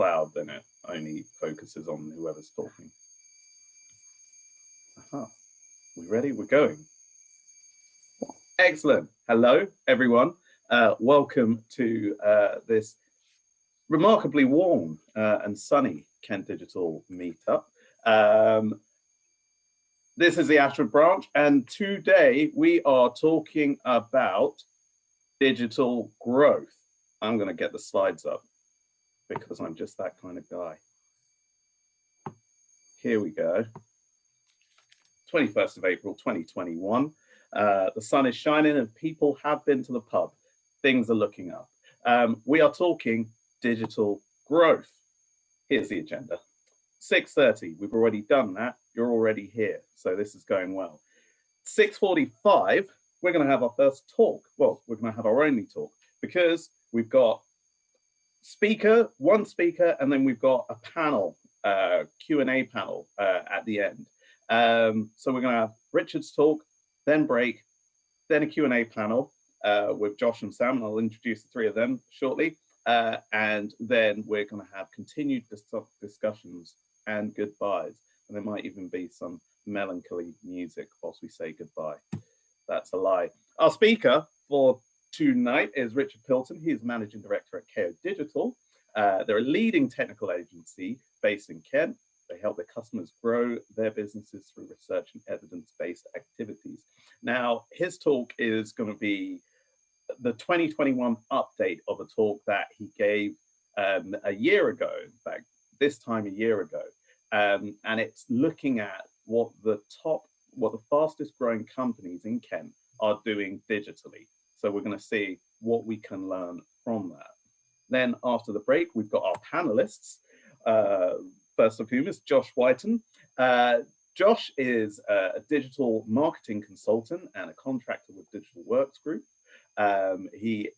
cloud, then it only focuses on whoever's talking. We ready? We're going. Excellent. Hello, everyone. Welcome to this remarkably warm and sunny Kent Digital Meetup. This is the Ashford branch, and today we are talking about digital growth. I'm going to get the slides up because I'm just that kind of guy. Here we go. 21st of April, 2021. The sun is shining and people have been to the pub. Things are looking up. We are talking digital growth. Here's the agenda. 6:30, we've already done that. You're already here, so this is going well. 6:45, we're going to have our first talk. Well, we're going to have our only talk because we've got one speaker, and then we've got a panel, Q&A panel at the end. So we're going to have Richard's talk, then break, then a Q&A panel with Josh and Sam, and I'll introduce the three of them shortly. And then we're going to have continued discussions and goodbyes. And there might even be some melancholy music whilst we say goodbye. That's a lie. Our speaker for tonight is Richard Pilton. He's Managing Director at Kayo Digital. They're a leading technical agency based in Kent. They help their customers grow their businesses through research and evidence-based activities. Now, his talk is going to be the 2021 update of a talk that he gave a year ago, in fact, this time a year ago. And it's looking at what the fastest growing companies in Kent are doing digitally. So we're going to see what we can learn from that. Then after the break, we've got our panelists. First of whom is Josh Whiten. Josh is a digital marketing consultant and a contractor with Digital Works Group. He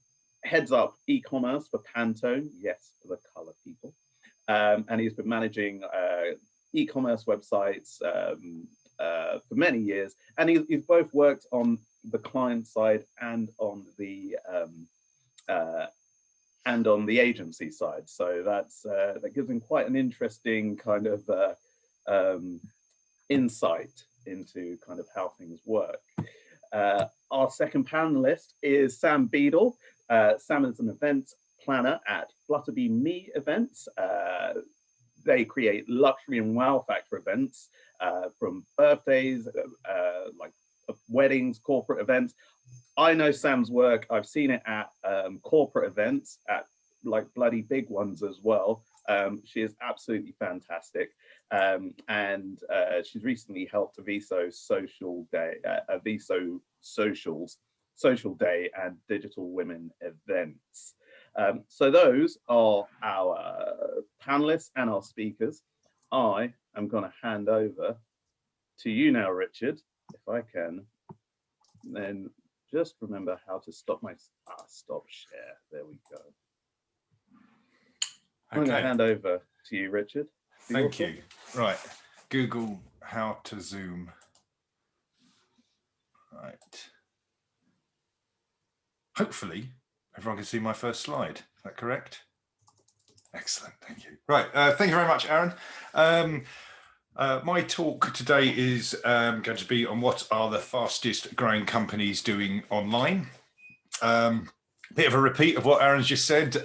heads up e-commerce for Pantone, yes, for the color people. And he's been managing e-commerce websites for many years. And he's both worked on the client side and on the agency side. So that gives him quite an interesting kind of insight into kind of how things work. Our second panelist is Sam Beadle. Sam is an events planner at Flutterbee Me events. They create luxury and wow factor events from birthdays, like weddings, corporate events. I know Sam's work. I've seen it at corporate events, at like bloody big ones as well. She is absolutely fantastic. And she's recently helped Aviso Social Day, Aviso Socials, Social Day and Digital Women events. So those are our panelists and our speakers. I am going to hand over to you now, Richard, if I can. Then just remember how to stop my stop share. There we go. I'm going to hand over to you, Richard. Thank you. Right. Google how to Zoom. Right. Hopefully, everyone can see my first slide. Is that correct? Excellent. Thank you. Right. Thank you very much, Aaron. My talk today is going to be on what are the fastest growing companies doing online. Bit of a repeat of what Aaron's just said,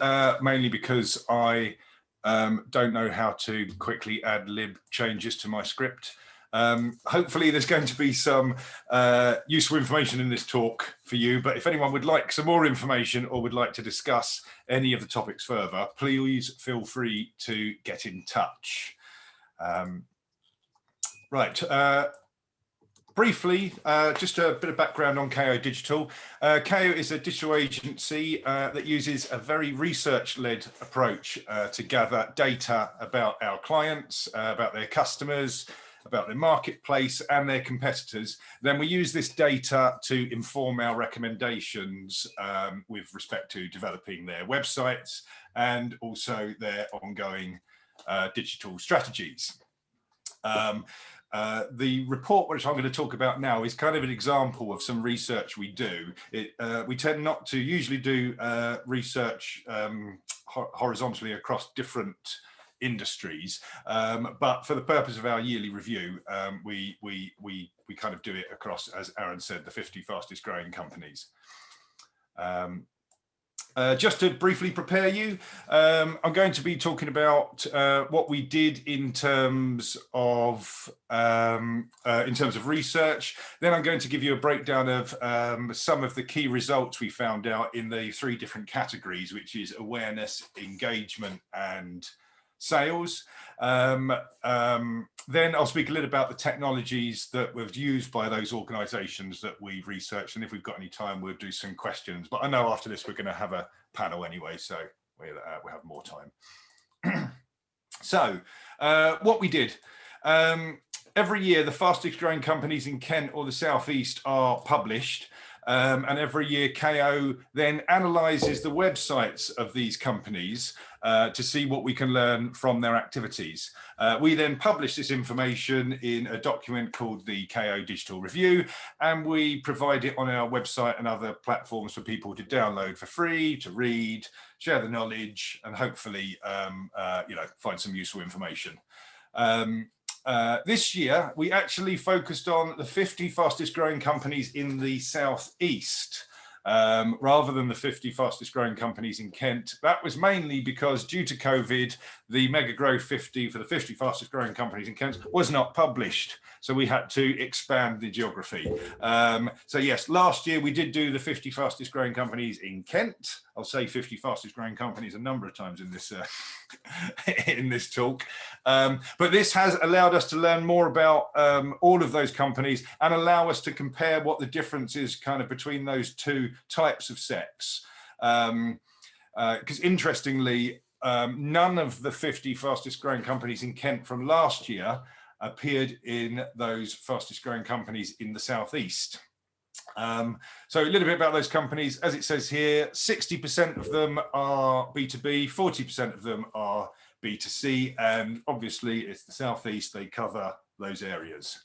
mainly because I don't know how to quickly add lib changes to my script. Hopefully there's going to be some useful information in this talk for you, but if anyone would like some more information or would like to discuss any of the topics further, please feel free to get in touch. Briefly, just a bit of background on Kayo Digital. Kayo is a digital agency that uses a very research-led approach to gather data about our clients, about their customers, about their marketplace and their competitors. Then we use this data to inform our recommendations with respect to developing their websites and also their ongoing digital strategies. The report which I'm going to talk about now is kind of an example of some research we do. We tend not to usually do research horizontally across different industries, but for the purpose of our yearly review, we kind of do it across, as Aaron said, the 50 fastest growing companies. Just to briefly prepare you, I'm going to be talking about what we did in terms of research. Then I'm going to give you a breakdown of some of the key results we found out in the 3 different categories, which is awareness, engagement, and sales. Then I'll speak a little about the technologies that were used by those organizations that we've researched, and if we've got any time we'll do some questions, but I know after this we're going to have a panel anyway, so we'll have more time. So what we did, every year the fastest growing companies in Kent or the South East are published, and every year Kayo then analyzes the websites of these companies to see what we can learn from their activities. We then publish this information in a document called the Kayo Digital Review, and we provide it on our website and other platforms for people to download for free, to read, share the knowledge, and hopefully find some useful information. This year, we actually focused on the 50 fastest growing companies in the South East, rather than the 50 fastest growing companies in Kent. That was mainly because due to COVID, the Mega Growth 50 for the 50 fastest growing companies in Kent was not published. So we had to expand the geography. So yes, last year we did do the 50 fastest growing companies in Kent. I'll say 50 fastest growing companies a number of times in this in this talk. But this has allowed us to learn more about all of those companies and allow us to compare what the difference is kind of between those 2 types of sects. Because interestingly, none of the 50 fastest growing companies in Kent from last year appeared in those fastest growing companies in the South East. So a little bit about those companies. As it says here, 60% of them are B2B, 40% of them are B2C, and obviously it's the South East, they cover those areas.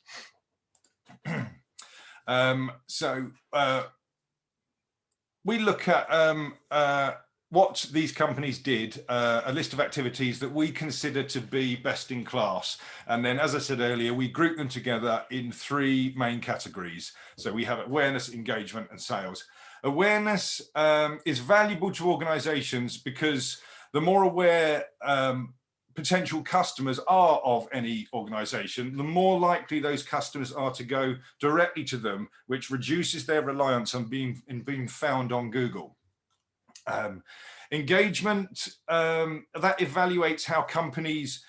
We look at what these companies did, a list of activities that we consider to be best in class. And then, as I said earlier, we group them together in 3 main categories. So we have awareness, engagement, and sales. Awareness is valuable to organizations because the more aware potential customers are of any organization, the more likely those customers are to go directly to them, which reduces their reliance on being found on Google. Engagement, that evaluates how companies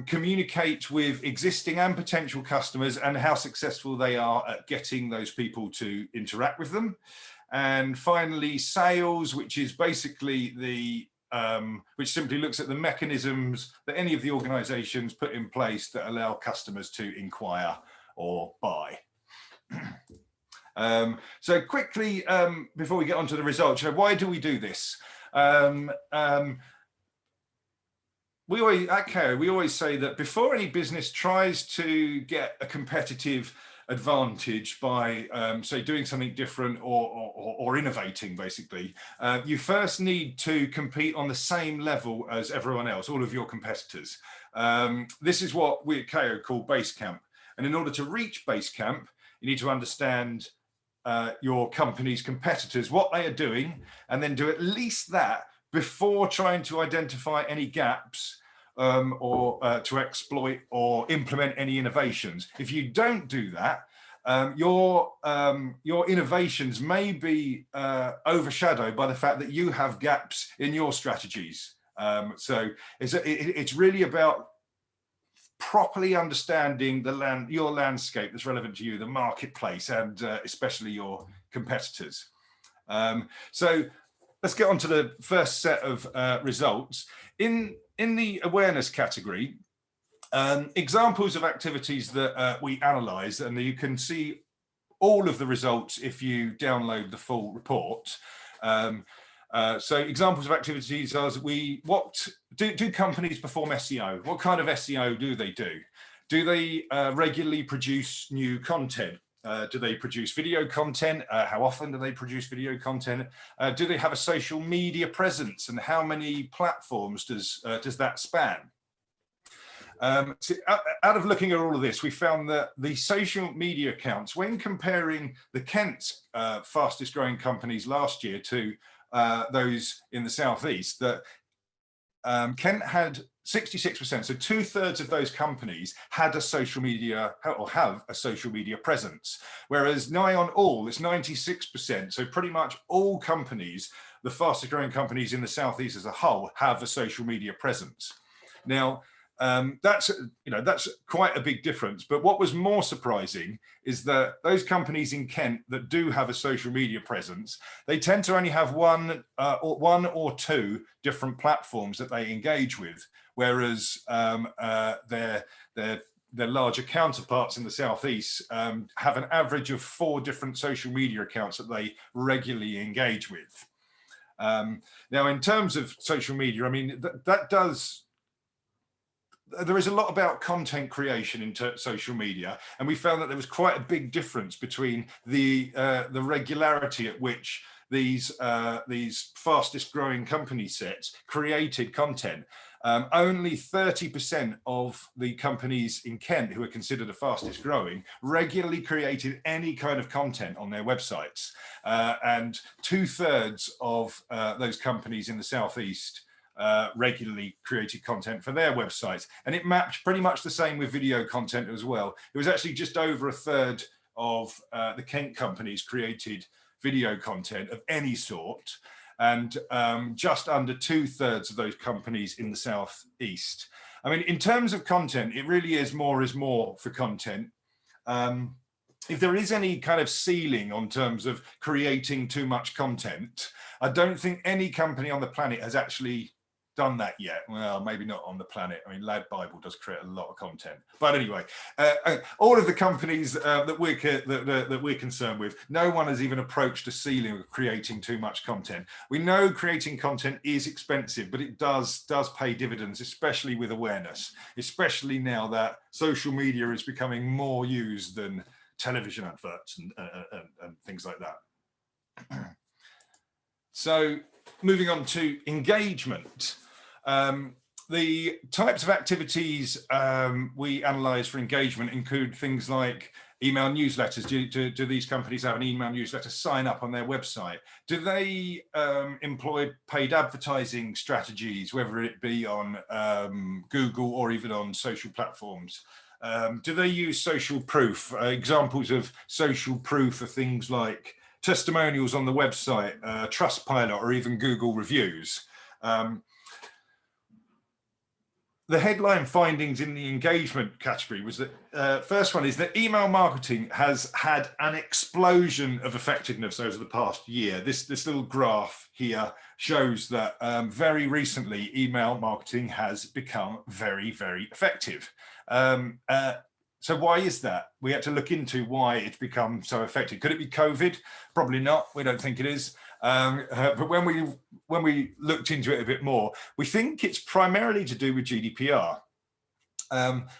communicate with existing and potential customers and how successful they are at getting those people to interact with them. And finally, sales, which is basically the which simply looks at the mechanisms that any of the organizations put in place that allow customers to inquire or buy. So quickly, before we get on to the results, why do we do this? We always say that before any business tries to get a competitive advantage by, say, doing something different or innovating, basically, you first need to compete on the same level as everyone else, all of your competitors. This is what we at Kayo call Basecamp. And in order to reach Basecamp, you need to understand your company's competitors, what they are doing, and then do at least that before trying to identify any gaps or to exploit or implement any innovations. If you don't do that, your innovations may be overshadowed by the fact that you have gaps in your strategies. So it's really about properly understanding your landscape that's relevant to you, the marketplace, and especially your competitors. So let's get on to the first set of results. In the awareness category, examples of activities that we analysed, and you can see all of the results if you download the full report. So examples of activities are what do companies perform SEO? What kind of SEO do they do? Do they regularly produce new content? Do they produce video content? How often do they produce video content? Do they have a social media presence, and how many platforms does that span? So out of looking at all of this, we found that the social media accounts, when comparing the Kent's fastest growing companies last year to those in the Southeast, that Kent had 66%, so 2/3 of those companies had a social media or have a social media presence, whereas nigh on all, it's 96%. So pretty much all companies, the fastest growing companies in the Southeast as a whole, have a social media presence. Now, that's quite a big difference. But what was more surprising is that those companies in Kent that do have a social media presence, they tend to only have one or two different platforms that they engage with, whereas their larger counterparts in the Southeast have an average of 4 different social media accounts that they regularly engage with. Now, in terms of social media, I mean, there is a lot about content creation into social media, and we found that there was quite a big difference between the regularity at which these fastest growing company sets created content. Only 30% of the companies in Kent who are considered the fastest growing regularly created any kind of content on their websites, and 2/3 of those companies in the Southeast regularly created content for their websites, and it mapped pretty much the same with video content as well. It was actually just over 1/3 of the Kent companies created video content of any sort, and just under 2/3 of those companies in the Southeast. I mean, in terms of content, it really is more for content. If there is any kind of ceiling on terms of creating too much content, I don't think any company on the planet has actually done that yet. Well, maybe not on the planet. I mean, Lad Bible does create a lot of content, but anyway, all of the companies that we're concerned with, no one has even approached a ceiling of creating too much content. We know creating content is expensive, but it does pay dividends, especially with awareness, especially now that social media is becoming more used than television adverts and things like that. So moving on to engagement. The types of activities we analyze for engagement include things like email newsletters. Do these companies have an email newsletter sign up on their website? Do they employ paid advertising strategies, whether it be on Google or even on social platforms? Do they use social proof? Examples of social proof are things like testimonials on the website, Trustpilot, or even Google reviews. The headline findings in the engagement category was that first one is that email marketing has had an explosion of effectiveness over the past year. This little graph here shows that very recently email marketing has become very, very effective. So why is that? We had to look into why it's become so effective. Could it be COVID? Probably not. We don't think it is. But when we looked into it a bit more, we think it's primarily to do with GDPR.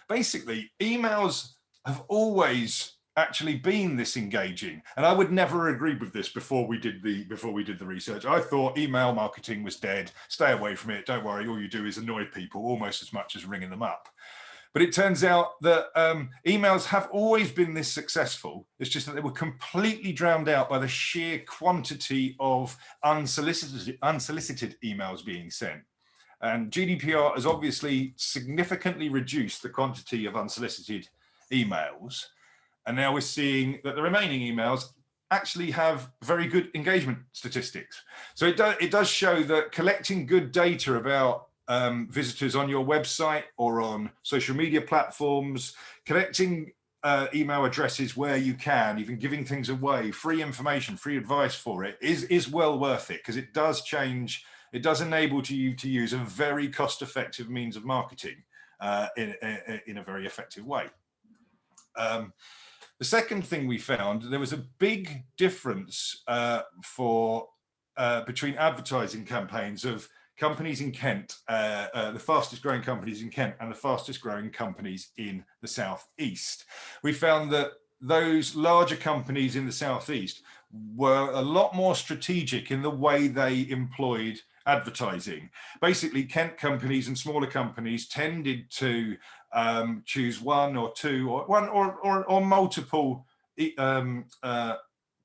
Basically, emails have always actually been this engaging, and I would never agree with this before we did the research. I thought email marketing was dead. Stay away from it. Don't worry. All you do is annoy people almost as much as ringing them up. But it turns out that emails have always been this successful. It's just that they were completely drowned out by the sheer quantity of unsolicited emails being sent. And GDPR has obviously significantly reduced the quantity of unsolicited emails. And now we're seeing that the remaining emails actually have very good engagement statistics. So it does show that collecting good data about visitors on your website or on social media platforms, collecting email addresses where you can, even giving things away, free information, free advice for it is well worth it, because it does enable you to use a very cost-effective means of marketing in a very effective way. The second thing we found, there was a big difference between advertising campaigns of companies in Kent, the fastest growing companies in Kent and the fastest growing companies in the Southeast. We found that those larger companies in the Southeast were a lot more strategic in the way they employed advertising. Basically, Kent companies and smaller companies tended to choose one or two or multiple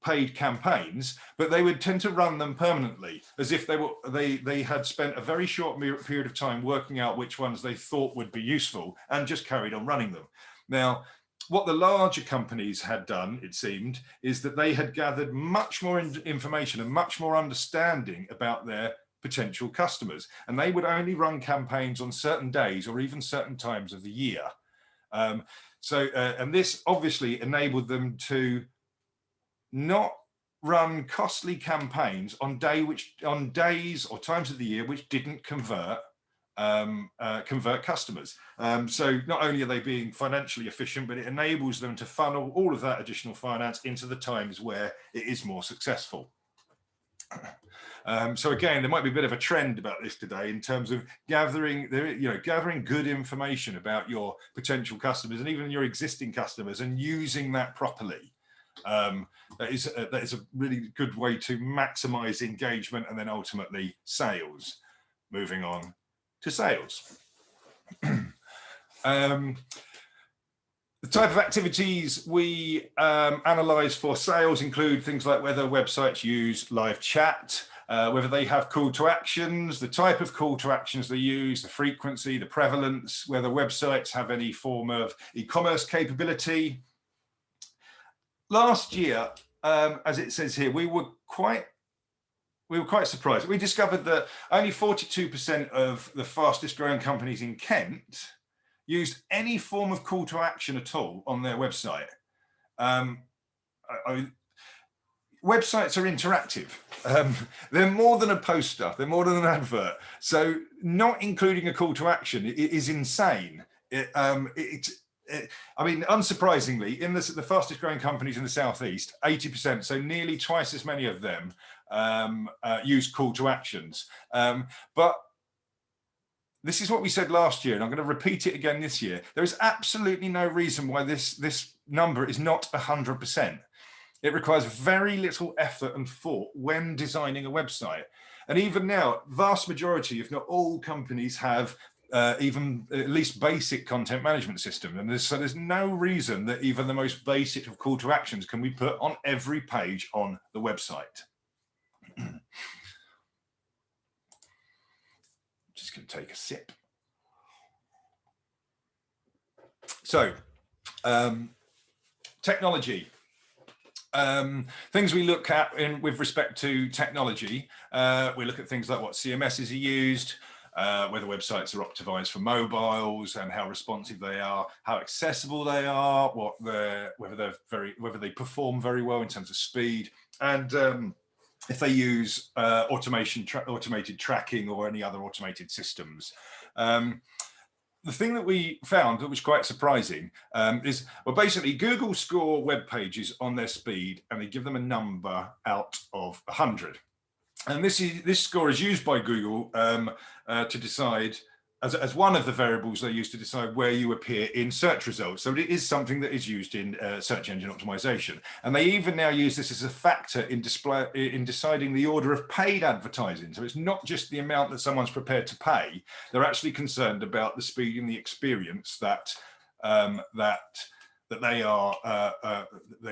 paid campaigns, but they would tend to run them permanently, as if they had spent a very short period of time working out which ones they thought would be useful and just carried on running them. Now, what the larger companies had done, it seemed, is that they had gathered much more information and much more understanding about their potential customers, and they would only run campaigns on certain days or even certain times of the year. And this obviously enabled them to not run costly campaigns on days or times of the year which didn't convert customers. So not only are they being financially efficient, but it enables them to funnel all of that additional finance into the times where it is more successful. So again, there might be a bit of a trend about this today in terms of gathering good information about your potential customers and even your existing customers and using that properly. That is a really good way to maximize engagement and then ultimately sales. Moving on to sales. The type of activities we analyze for sales include things like whether websites use live chat, whether they have call to actions, the type of call to actions they use, the frequency, the prevalence, whether websites have any form of e-commerce capability. Last year, as it says here, we were quite surprised. We discovered that only 42% of the fastest growing companies in Kent used any form of call to action at all on their website. Websites are interactive. They're more than a poster, they're more than an advert. So not including a call to action is insane. I mean, unsurprisingly, in the fastest growing companies in the Southeast, 80%, so nearly twice as many of them use call to actions. But this is what we said last year, and I'm going to repeat it again this year. There is absolutely no reason why this number is not 100%. It requires very little effort and thought when designing a website. And even now, vast majority, if not all companies have even at least basic content management system. And so there's no reason that even the most basic of call to actions can be put on every page on the website. Just going to take a sip. So, technology. Things we look at with respect to technology, we look at things like what CMSs are used, whether websites are optimized for mobiles and how responsive they are, how accessible they are, whether they perform very well in terms of speed, and if they use automated tracking or any other automated systems. The thing that we found that was quite surprising is, well, basically Google score web pages on their speed and they give them a number out of 100. And this score is used by Google to decide, as one of the variables they use to decide where you appear in search results. So it is something that is used in search engine optimization. And they even now use this as a factor in deciding the order of paid advertising. So it's not just the amount that someone's prepared to pay. They're actually concerned about the speed and the experience that they're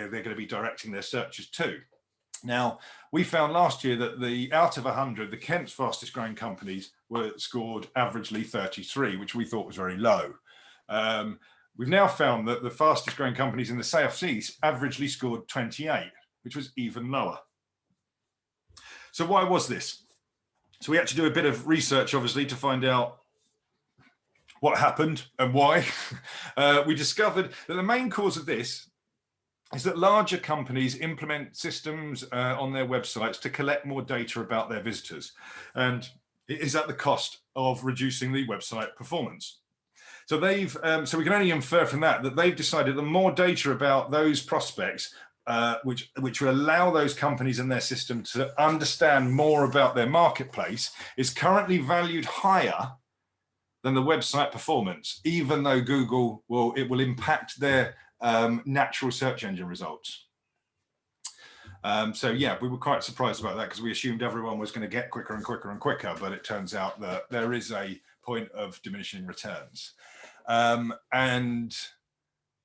going to be directing their searches to. Now, we found last year that out of 100, the Kent's fastest growing companies were scored averagely 33, which we thought was very low. We've now found that the fastest growing companies in the Southeast averagely scored 28, which was even lower. So why was this? So we had to do a bit of research, obviously, to find out what happened and why. We discovered that the main cause of this is that larger companies implement systems on their websites to collect more data about their visitors. And it is at the cost of reducing the website performance. So so we can only infer from that they've decided that more data about those prospects which will allow those companies and their system to understand more about their marketplace, is currently valued higher than the website performance, even though Google will impact their natural search engine results. So yeah, we were quite surprised about that because we assumed everyone was going to get quicker and quicker and quicker, but it turns out that there is a point of diminishing returns. And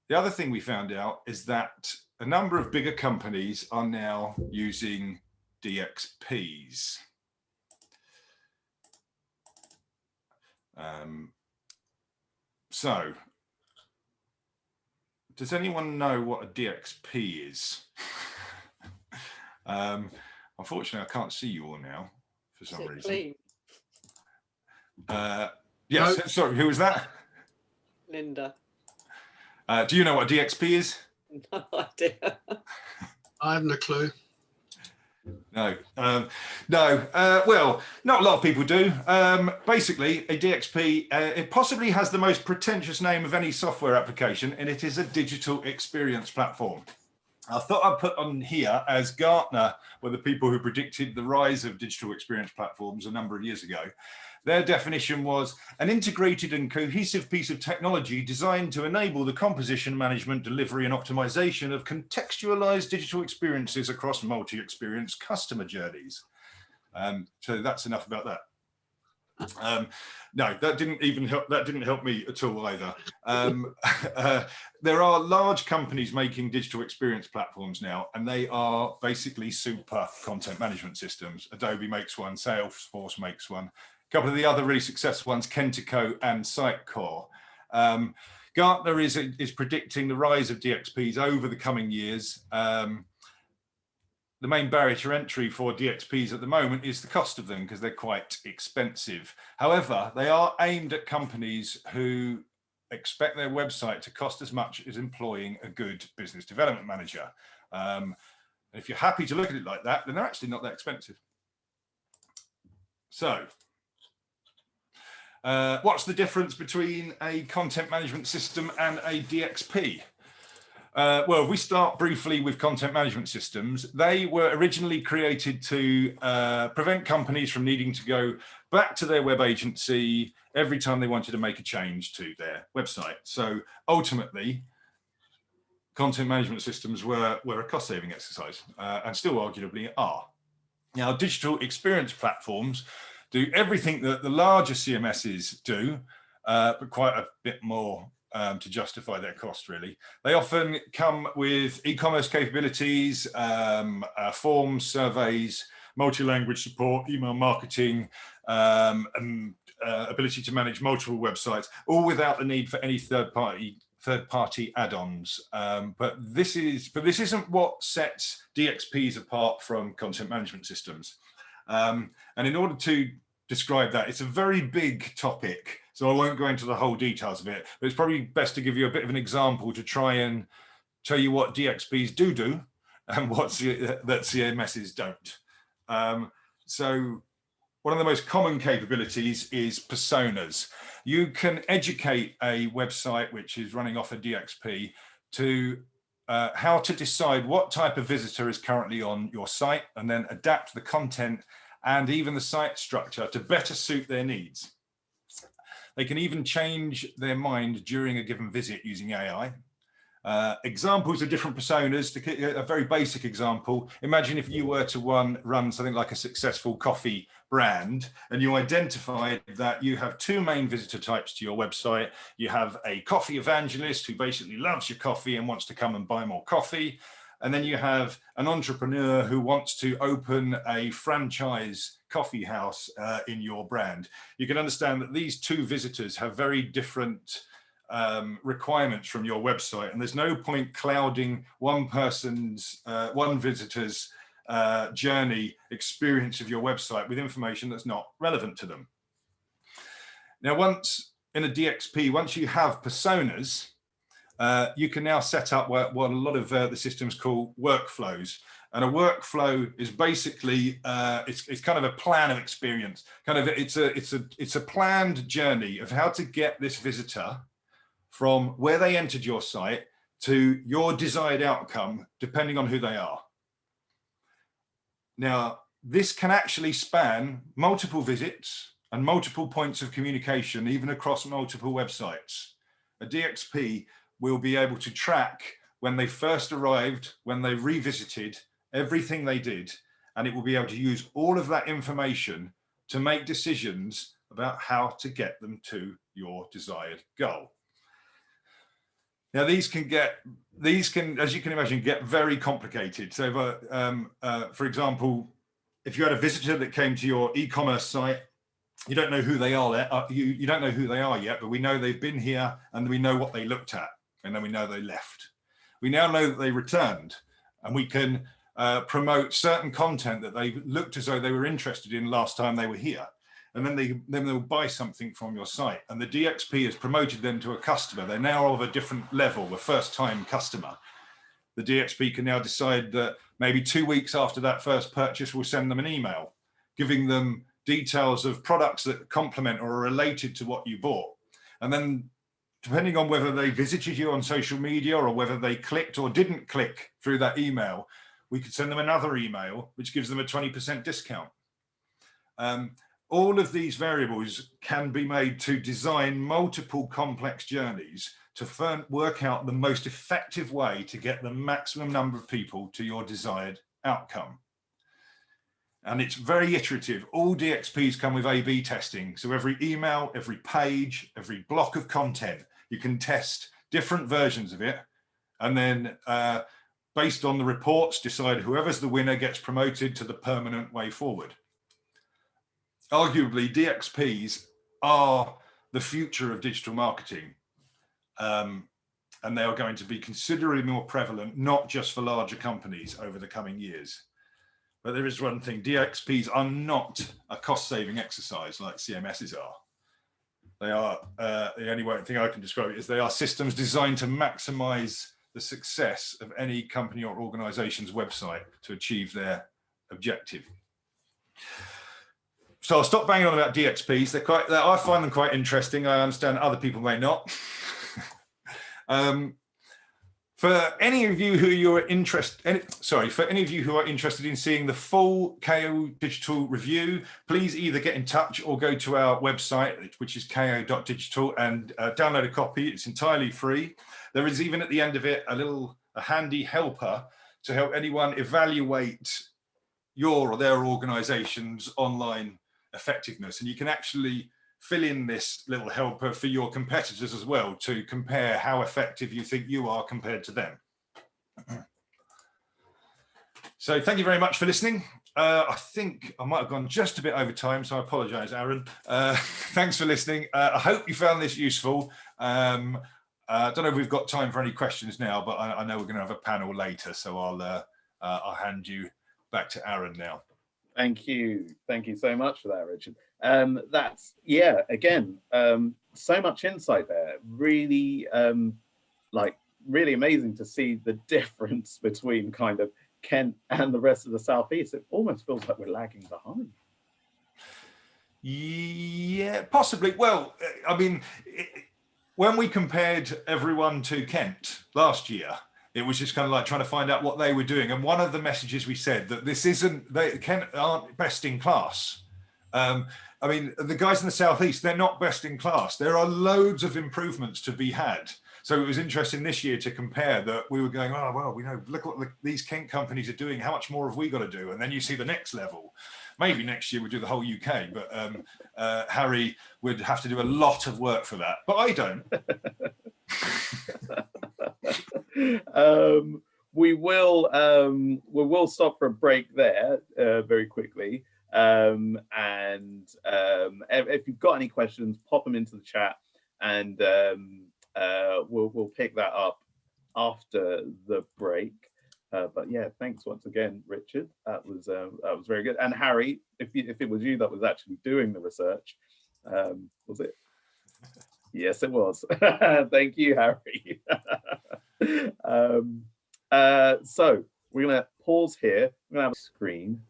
the other thing we found out is that a number of bigger companies are now using Dxps. So, does anyone know what a Dxp is? Unfortunately, I can't see you all now for some reason. Yes, no. Sorry, who was that? Linda. Do you know what a DXP is? No idea. I haven't a clue. No, well, not a lot of people do. Basically, a DXP, it possibly has the most pretentious name of any software application, and it is a digital experience platform. I thought I'd put on here, as Gartner were the people who predicted the rise of digital experience platforms a number of years ago. Their definition was an integrated and cohesive piece of technology designed to enable the composition, management, delivery, and optimization of contextualized digital experiences across multi-experience customer journeys. So that's enough about that. No, that didn't help me at all either. There are large companies making digital experience platforms now, and they are basically super content management systems. Adobe makes one, Salesforce makes one. A couple of the other really successful ones, Kentico and Sitecore. Gartner is predicting the rise of DXPs over the coming years. The main barrier to entry for DXPs at the moment is the cost of them because they're quite expensive. However, they are aimed at companies who expect their website to cost as much as employing a good business development manager. And if you're happy to look at it like that, then they're actually not that expensive. So, what's the difference between a content management system and a DXP? Well, if we start briefly with content management systems, they were originally created to prevent companies from needing to go back to their web agency every time they wanted to make a change to their website. So ultimately, content management systems were a cost-saving exercise and still arguably are. Now, digital experience platforms do everything that the larger CMSs do, but quite a bit more to justify their cost, really. They often come with e-commerce capabilities, forms, surveys, multi-language support, email marketing, ability to manage multiple websites, all without the need for any third-party add-ons. But this isn't what sets DXPs apart from content management systems. And in order to describe that, it's a very big topic, so I won't go into the whole details of it, but it's probably best to give you a bit of an example to try and tell you what DXPs do and what that CMSs don't. So one of the most common capabilities is personas. You can educate a website which is running off a DXP to how to decide what type of visitor is currently on your site, and then adapt the content and even the site structure to better suit their needs. They can even change their mind during a given visit using AI. Examples of different personas, a very basic example. Imagine if you were to run something like a successful coffee brand, and you identified that you have two main visitor types to your website. You have a coffee evangelist who basically loves your coffee and wants to come and buy more coffee. And then you have an entrepreneur who wants to open a franchise coffee house in your brand. You can understand that these two visitors have very different requirements from your website, and there's no point clouding one visitor's journey experience of your website with information that's not relevant to them. Now, once in a DXP, once you have personas, you can now set up what a lot of the systems call workflows. And a workflow is basically it's kind of a plan of experience. It's a planned journey of how to get this visitor from where they entered your site to your desired outcome, depending on who they are. Now, this can actually span multiple visits and multiple points of communication, even across multiple websites. A DXP will be able to track when they first arrived, when they revisited, everything they did, and it will be able to use all of that information to make decisions about how to get them to your desired goal. Now, these can, as you can imagine, get very complicated. So, for example, if you had a visitor that came to your e-commerce site, you don't know who they are. You don't know who they are yet, but we know they've been here, and we know what they looked at, and then we know they left. We now know that they returned, and we can promote certain content that they looked as though they were interested in last time they were here. And then they'll buy something from your site, and the DXP has promoted them to a customer. They're now of a different level, a first-time customer. The DXP can now decide that maybe 2 weeks after that first purchase, we'll send them an email, giving them details of products that complement or are related to what you bought. And then, depending on whether they visited you on social media or whether they clicked or didn't click through that email, we could send them another email, which gives them a 20% discount. All of these variables can be made to design multiple complex journeys to work out the most effective way to get the maximum number of people to your desired outcome. And it's very iterative. All DXPs come with A/B testing. So every email, every page, every block of content, you can test different versions of it. And then based on the reports, decide whoever's the winner gets promoted to the permanent way forward. Arguably, DXPs are the future of digital marketing. And they are going to be considerably more prevalent, not just for larger companies over the coming years. But there is one thing, DXPs are not a cost-saving exercise like CMSs are. They are, the only thing I can describe it is they are systems designed to maximize the success of any company or organization's website to achieve their objective. So I'll stop banging on about DXPs. I find them quite interesting. I understand other people may not. For any of you who are interested in seeing the full Kayo Digital review, please either get in touch or go to our website, which is kayo.digital, and download a copy. It's entirely free. There is even at the end of it a handy helper to help anyone evaluate your or their organization's online effectiveness. And you can actually fill in this little helper for your competitors as well to compare how effective you think you are compared to them. So thank you very much for listening. I think I might have gone just a bit over time, so I apologize, Aaron. Thanks for listening. I hope you found this useful. I don't know if we've got time for any questions now, but I know we're going to have a panel later, so I'll hand you back to Aaron now. Thank you so much for that, Richard. That's, yeah, again, so much insight there. Really, really amazing to see the difference between kind of Kent and the rest of the Southeast. It almost feels like we're lagging behind. Yeah, possibly. Well, I mean, when we compared everyone to Kent last year, it was just kind of like trying to find out what they were doing. And one of the messages we said that this isn't, Kent aren't best in class. I mean, the guys in the Southeast, they're not best in class. There are loads of improvements to be had. So it was interesting this year to compare that. We were going, oh, well, we know, look what these Kent companies are doing. How much more have we got to do? And then you see the next level. Maybe next year we'll do the whole UK, but Harry would have to do a lot of work for that. But I don't. We will stop for a break there very quickly. If you've got any questions, pop them into the chat, and we'll pick that up after the break. But yeah, thanks once again, Richard. That was very good. And Harry, if it was you that was actually doing the research, was it? Yes, it was. Thank you, Harry. So we're gonna pause here. We're gonna have a screen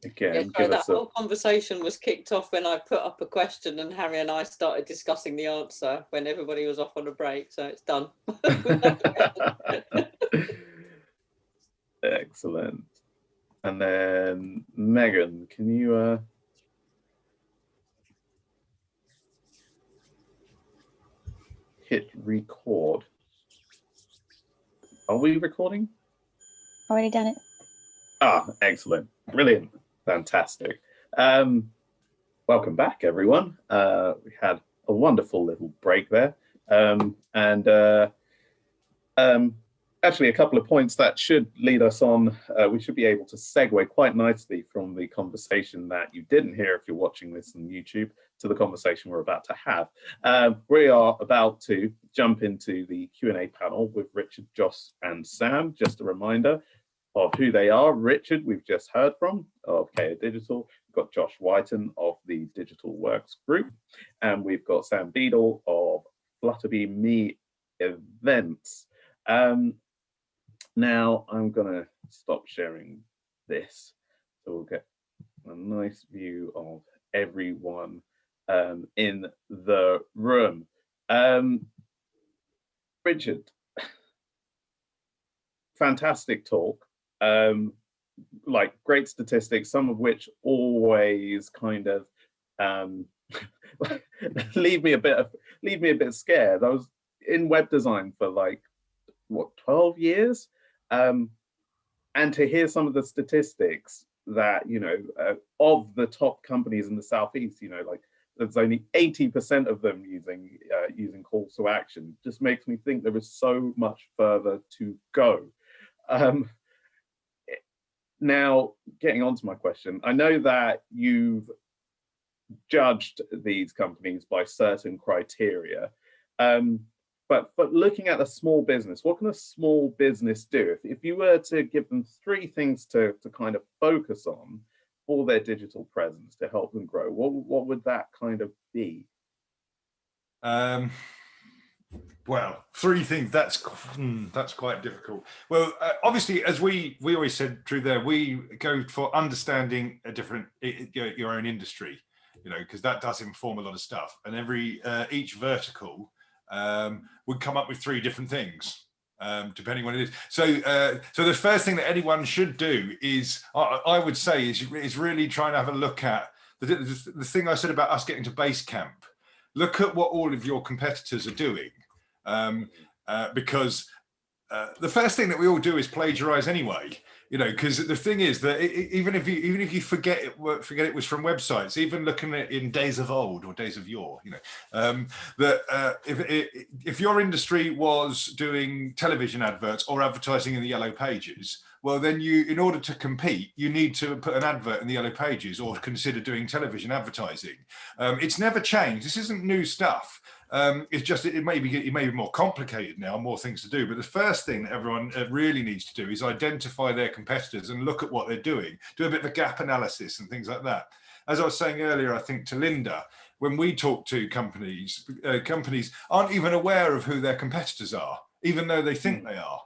again, Yeah, sorry, give that us a... whole conversation was kicked off when I put up a question and Harry and I started discussing the answer when everybody was off on a break. So it's done. Excellent. And then Megan, can you hit record? Are we recording? Already done it. Ah, excellent. Brilliant. Fantastic. Welcome back, everyone. We had a wonderful little break there. Actually, a couple of points that should lead us on. We should be able to segue quite nicely from the conversation that you didn't hear if you're watching this on YouTube to the conversation we're about to have. We are about to jump into the Q&A panel with Richard, Josh, and Sam. Just a reminder of who they are. Richard, we've just heard from, of Kayo Digital. We've got Josh Whiten of the Digital Works Group, and we've got Sam Beadle of Flutterbee Me Events. Now I'm gonna stop sharing this, so we'll get a nice view of everyone in the room. Richard, fantastic talk. Like great statistics, some of which always kind of leave me a bit scared. I was in web design for like what, 12 years, and to hear some of the statistics that, you know, of the top companies in the Southeast, you know, like there's only 80% of them using calls to action, just makes me think there is so much further to go. Now, getting on to my question, I know that you've judged these companies by certain criteria, but looking at a small business, what can a small business do? If you were to give them 3 things to kind of focus on for their digital presence to help them grow, what would that kind of be? Well, 3 things, that's quite difficult. Well, obviously, as we always said through there, we go for understanding a different, your own industry, you know, because that does inform a lot of stuff. And each vertical would come up with 3 different things, depending on what it is. So the first thing that anyone should do is, I would say, is really try and have a look at the thing I said about us getting to base camp. Look at what all of your competitors are doing. Because the first thing that we all do is plagiarize anyway, you know, because the thing is that even if you forget it was from websites, even looking at in days of old or days of yore, you know, that if your industry was doing television adverts or advertising in the yellow pages, well, then in order to compete, you need to put an advert in the yellow pages or consider doing television advertising. It's never changed. This isn't new stuff. It's just it may be more complicated now, more things to do. But the first thing that everyone really needs to do is identify their competitors and look at what they're doing. Do a bit of a gap analysis and things like that. As I was saying earlier, I think to Linda, when we talk to companies, companies aren't even aware of who their competitors are, even though they think they are.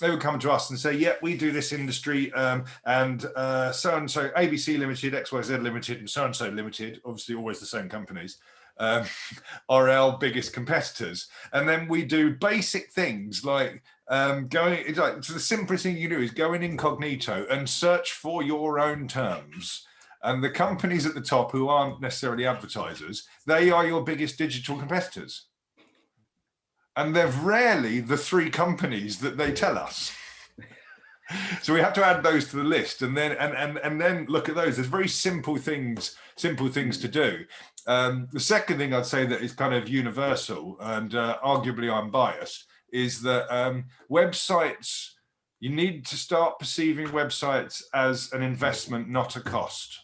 They would come to us and say, yeah, we do this industry, and so-and-so, ABC Limited, XYZ Limited, and so-and-so Limited, obviously always the same companies, are our biggest competitors. And then we do basic things like so the simplest thing you do is go in incognito and search for your own terms. And the companies at the top who aren't necessarily advertisers, they are your biggest digital competitors. And they're rarely the 3 companies that they tell us. So we have to add those to the list, and then look at those. There's very simple things to do. The second thing I'd say that is kind of universal, and arguably I'm biased, is that websites, you need to start perceiving websites as an investment, not a cost.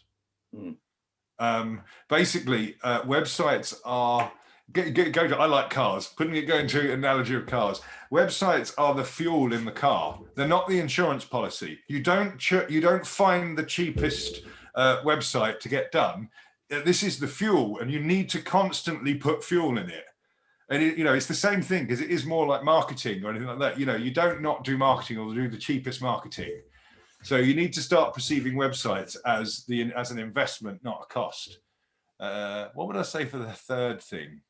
Basically, websites are, I like cars, going to an analogy of cars. Websites are the fuel in the car. They're not the insurance policy. You don't find the cheapest website to get done. This is the fuel, and you need to constantly put fuel in it. And it's the same thing, because it is more like marketing or anything like that. You know, you don't not do marketing or do the cheapest marketing. So you need to start perceiving websites as an investment, not a cost. What would I say for the third thing?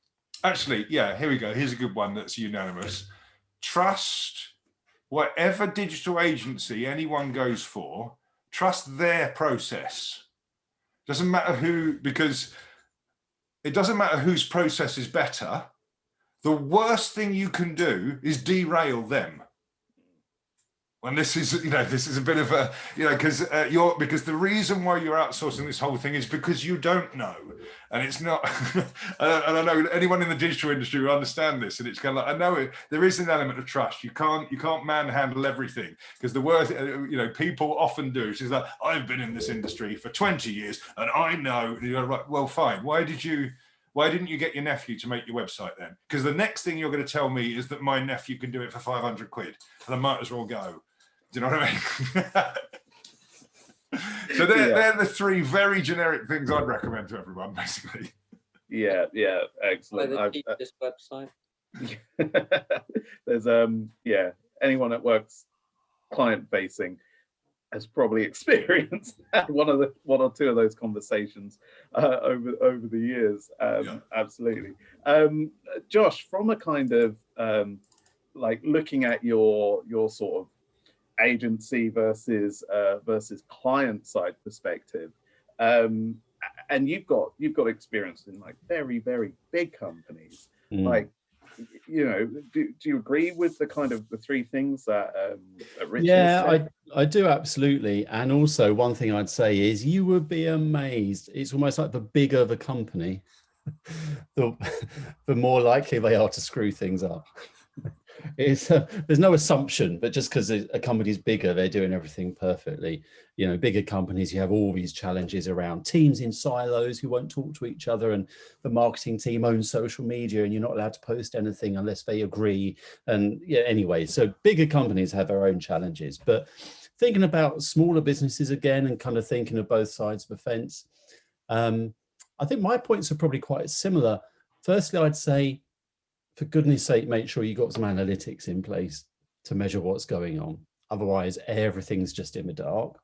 Actually, yeah, here we go. Here's a good one that's unanimous. Trust whatever digital agency anyone goes for, trust their process. Doesn't matter who, because it doesn't matter whose process is better. The worst thing you can do is derail them. And this is, this is a bit of a, because the reason why you're outsourcing this whole thing is because you don't know, and it's not. and I know anyone in the digital industry will understand this, and it's kind of like, I know there is an element of trust. You can't manhandle everything, because the worst, people often do. It's like, I've been in this industry for 20 years, and I know. And you're like, well, fine. Why didn't you get your nephew to make your website then? Because the next thing you're going to tell me is that my nephew can do it for 500 quid, and I might as well go. Do you know what I mean? So they're the three very generic things I'd recommend to everyone, basically. Yeah, excellent. By the cheapest website. There's anyone that works client facing has probably experienced one or two of those conversations over the years. Absolutely. Josh, from a kind of like looking at your sort of agency versus client side perspective, and you've got experience in like very, very big companies. Like, do you agree with the kind of the three things that Richard said? I do, absolutely. And also one thing I'd say is you would be amazed. It's almost like the bigger the company, the more likely they are to screw things up. There's no assumption, but just because a company's bigger, they're doing everything perfectly. Bigger companies, you have all these challenges around teams in silos who won't talk to each other, and the marketing team owns social media and you're not allowed to post anything unless they agree. And anyway, so bigger companies have their own challenges. But thinking about smaller businesses again, and kind of thinking of both sides of the fence, I think my points are probably quite similar. Firstly, I'd say, for goodness sake, make sure you got some analytics in place to measure what's going on. Otherwise, everything's just in the dark.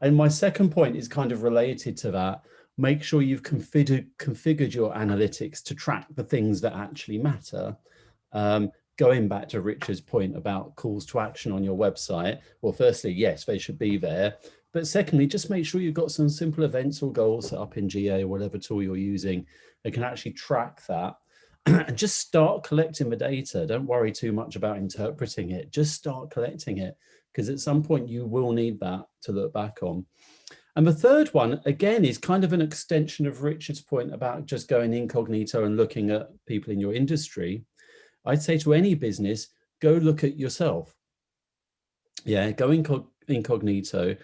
And my second point is kind of related to that. Make sure you've configured your analytics to track the things that actually matter. Going back to Richard's point about calls to action on your website, well, firstly, yes, they should be there. But secondly, just make sure you've got some simple events or goals set up in GA or whatever tool you're using that can actually track that. And just start collecting the data. Don't worry too much about interpreting it. Just start collecting it, because at some point you will need that to look back on. And the third one, again, is kind of an extension of Richard's point about just going incognito and looking at people in your industry. I'd say to any business, go look at yourself. Yeah, go incognito,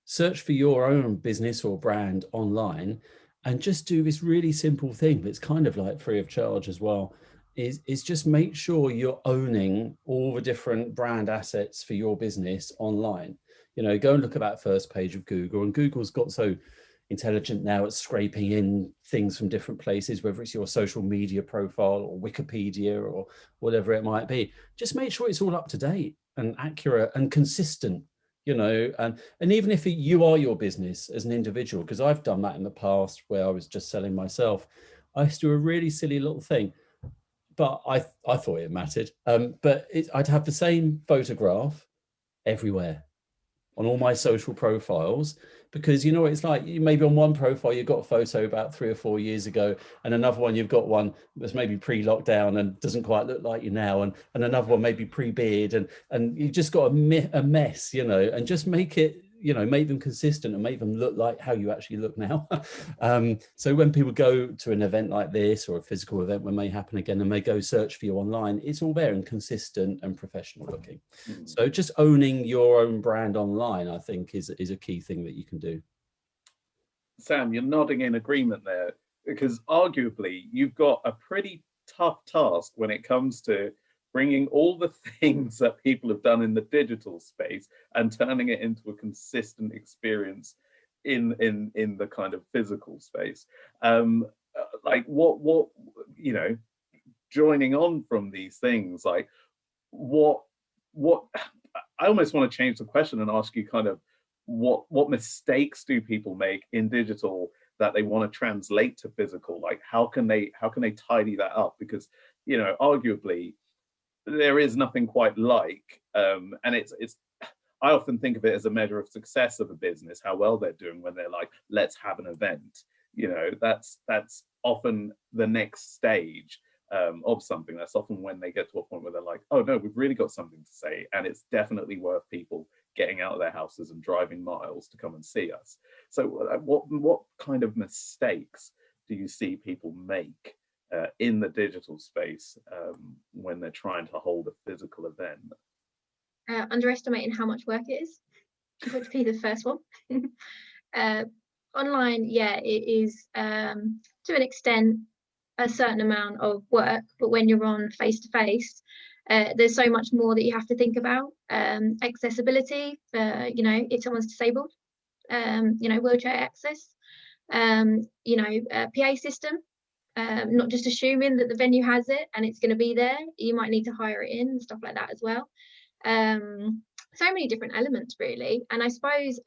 search for your own business or brand online, and just do this really simple thing that's kind of like free of charge as well, is just make sure you're owning all the different brand assets for your business online. Go and look at that first page of Google, and Google's got so intelligent now at scraping in things from different places, whether it's your social media profile or Wikipedia or whatever it might be. Just make sure it's all up to date and accurate and consistent. And even if you are your business as an individual, because I've done that in the past where I was just selling myself, I used to do a really silly little thing, but I thought it mattered. But I'd have the same photograph everywhere on all my social profiles, because it's like maybe on one profile you've got a photo about 3 or 4 years ago, and another one you've got one that's maybe pre-lockdown and doesn't quite look like you now, and another one maybe pre-beard, and you've just got a mess, and just make it, make them consistent and make them look like how you actually look now. So when people go to an event like this, or a physical event when may happen again, and they go search for you online, it's all there and consistent and professional looking. So just owning your own brand online, I think, is a key thing that you can do. Sam, you're nodding in agreement there, because arguably you've got a pretty tough task when it comes to bringing all the things that people have done in the digital space and turning it into a consistent experience in the kind of physical space. Like what joining on from these things, like what I almost want to change the question and ask you kind of what mistakes do people make in digital that they want to translate to physical? Like, how can they tidy that up? Because, you know, arguably there is nothing quite like, and it's I often think of it as a measure of success of a business, how well they're doing when they're like, let's have an event. You know, that's often the next stage of something. That's often when they get to a point where they're like, oh no, we've really got something to say, and it's definitely worth people getting out of their houses and driving miles to come and see us. So what kind of mistakes do you see people make in the digital space when they're trying to hold a physical event? Underestimating how much work it is would be the first one. Online, yeah, it is to an extent a certain amount of work, but when you're on face-to-face, there's so much more that you have to think about. Accessibility, you know, if someone's disabled, you know, wheelchair access, you know, PA system, not just assuming that the venue has it and it's going to be there. You might need to hire it in and stuff like that as well. So many different elements really, and I suppose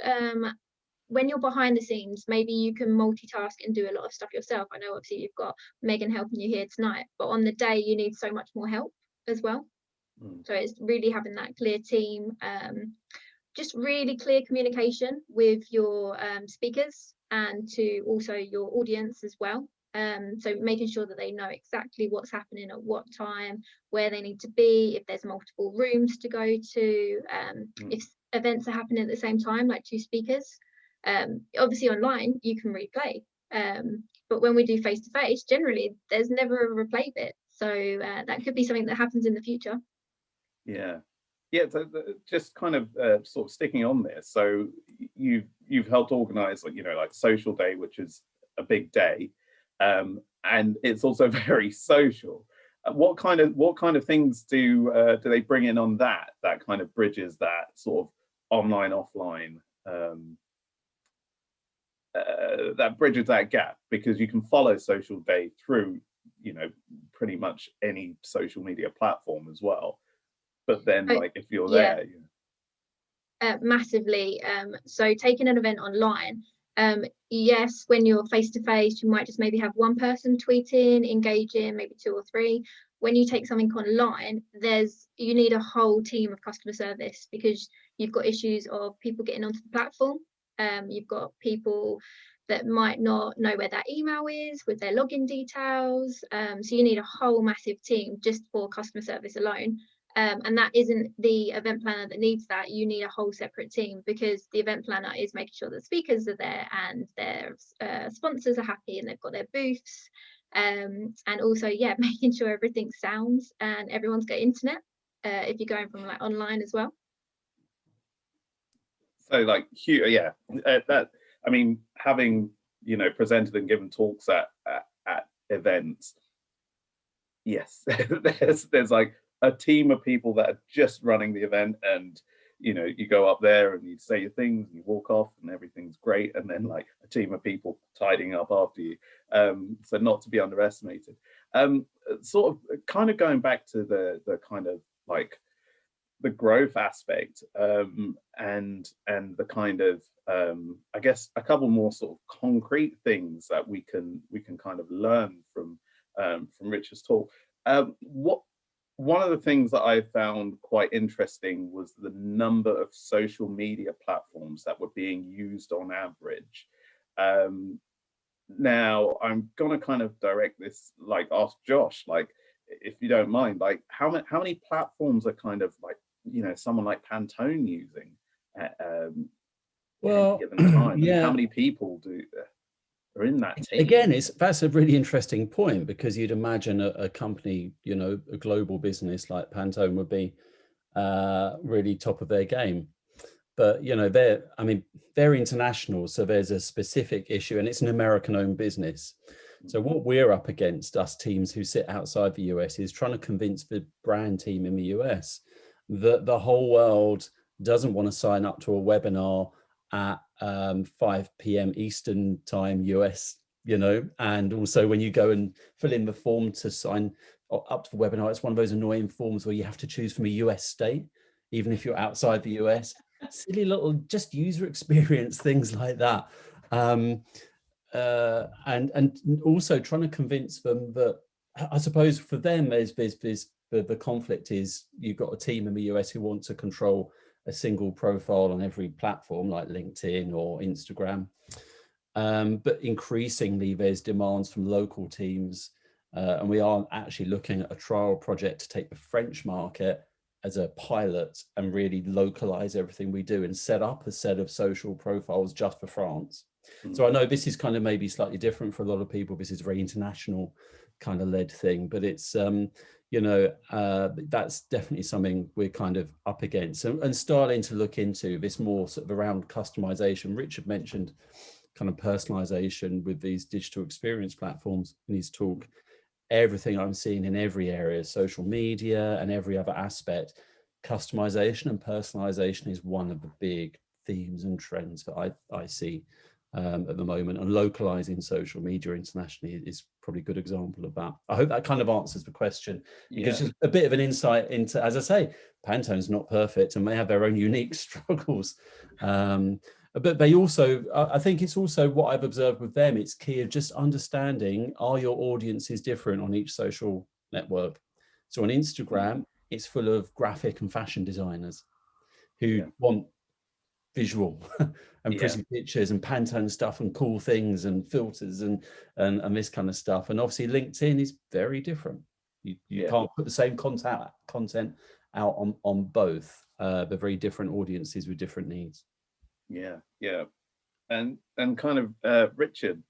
when you're behind the scenes, maybe you can multitask and do a lot of stuff yourself. I know obviously you've got Megan helping you here tonight, but on the day you need so much more help as well. So it's really having that clear team, just really clear communication with your speakers and to also your audience as well. So making sure that they know exactly what's happening at what time, where they need to be, if there's multiple rooms to go to, if events are happening at the same time, like 2 speakers. Obviously online you can replay, but when we do face-to-face, generally there's never a replay bit. So that could be something that happens in the future. Yeah, so just kind of sort of sticking on this. So you've helped organize, like, you know, like Social Day, which is a big day, and it's also very social. What kind of things do they bring in on that kind of bridges that sort of online offline, that bridges that gap? Because you can follow Social Day through, you know, pretty much any social media platform as well. But then, like, if you're there, massively. So taking an event online, yes, when you're face to face, you might just maybe have one person tweeting, engaging, maybe 2 or 3. When you take something online, you need a whole team of customer service, because you've got issues of people getting onto the platform. You've got people that might not know where that email is with their login details. So you need a whole massive team just for customer service alone. And that isn't the event planner that needs that. You need a whole separate team, because the event planner is making sure that speakers are there and their sponsors are happy and they've got their booths, and also, yeah, making sure everything sounds and everyone's got internet if you're going from like online as well. So like, yeah, that, I mean, having, you know, presented and given talks at events, yes, there's like a team of people that are just running the event, and, you know, you go up there and you say your things and you walk off and everything's great, and then like a team of people tidying up after you. So not to be underestimated. Sort of kind of going back to the kind of like the growth aspect, and the kind of I guess a couple more sort of concrete things that we can kind of learn from Richard's talk. One of the things that I found quite interesting was the number of social media platforms that were being used on average. Now I'm gonna kind of direct this, like, ask Josh, like, if you don't mind, like, how many platforms are kind of like, you know, someone like Pantone using at well, any given time? yeah. And how many people are in that team? Again, that's a really interesting point, because you'd imagine a company, you know, a global business like Pantone would be really top of their game. But, you know, they're international, so there's a specific issue, and it's an American-owned business. So what we're up against, us teams who sit outside the US, is trying to convince the brand team in the US that the whole world doesn't want to sign up to a webinar at 5 p.m. Eastern time US, you know, and also when you go and fill in the form to sign up to the webinar, it's one of those annoying forms where you have to choose from a US state, even if you're outside the US. silly little just user experience things like that. And also trying to convince them that, I suppose for them the conflict is you've got a team in the US who want to control a single profile on every platform like LinkedIn or Instagram. But increasingly there's demands from local teams, and we are actually looking at a trial project to take the French market as a pilot and really localize everything we do and set up a set of social profiles just for France. So I know this is kind of maybe slightly different for a lot of people. This is a very international kind of led thing, but it's, you know, that's definitely something we're kind of up against and starting to look into this more sort of around customization. Richard mentioned kind of personalization with these digital experience platforms in his talk. Everything I'm seeing in every area, social media and every other aspect, customization and personalization is one of the big themes and trends that I see at the moment, and localizing social media internationally is probably a good example of that. I hope that kind of answers the question. It gives just a bit of an insight into, as I say, Pantone's not perfect and they have their own unique struggles. But they also, I think it's also what I've observed with them, it's key of just understanding, are your audiences different on each social network? So on Instagram, it's full of graphic and fashion designers who want visual and pretty pictures and Pantone stuff and cool things and filters and this kind of stuff. And obviously LinkedIn is very different. You can't put the same content out on both. They're very different audiences with different needs. Yeah. And kind of Richard,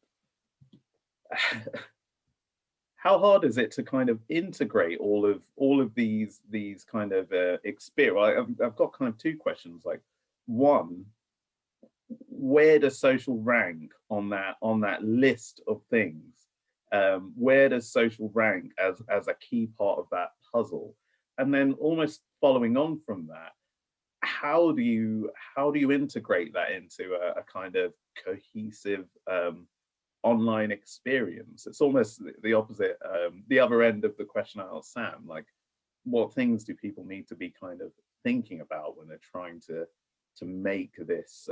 how hard is it to kind of integrate all of these kind of experience? I've got kind of two questions. Like, one, where does social rank on that list of things? Where does social rank as a key part of that puzzle? And then almost following on from that, how do you integrate that into a kind of cohesive online experience? It's almost the opposite, the other end of the question I asked Sam, like, what things do people need to be kind of thinking about when they're trying to make this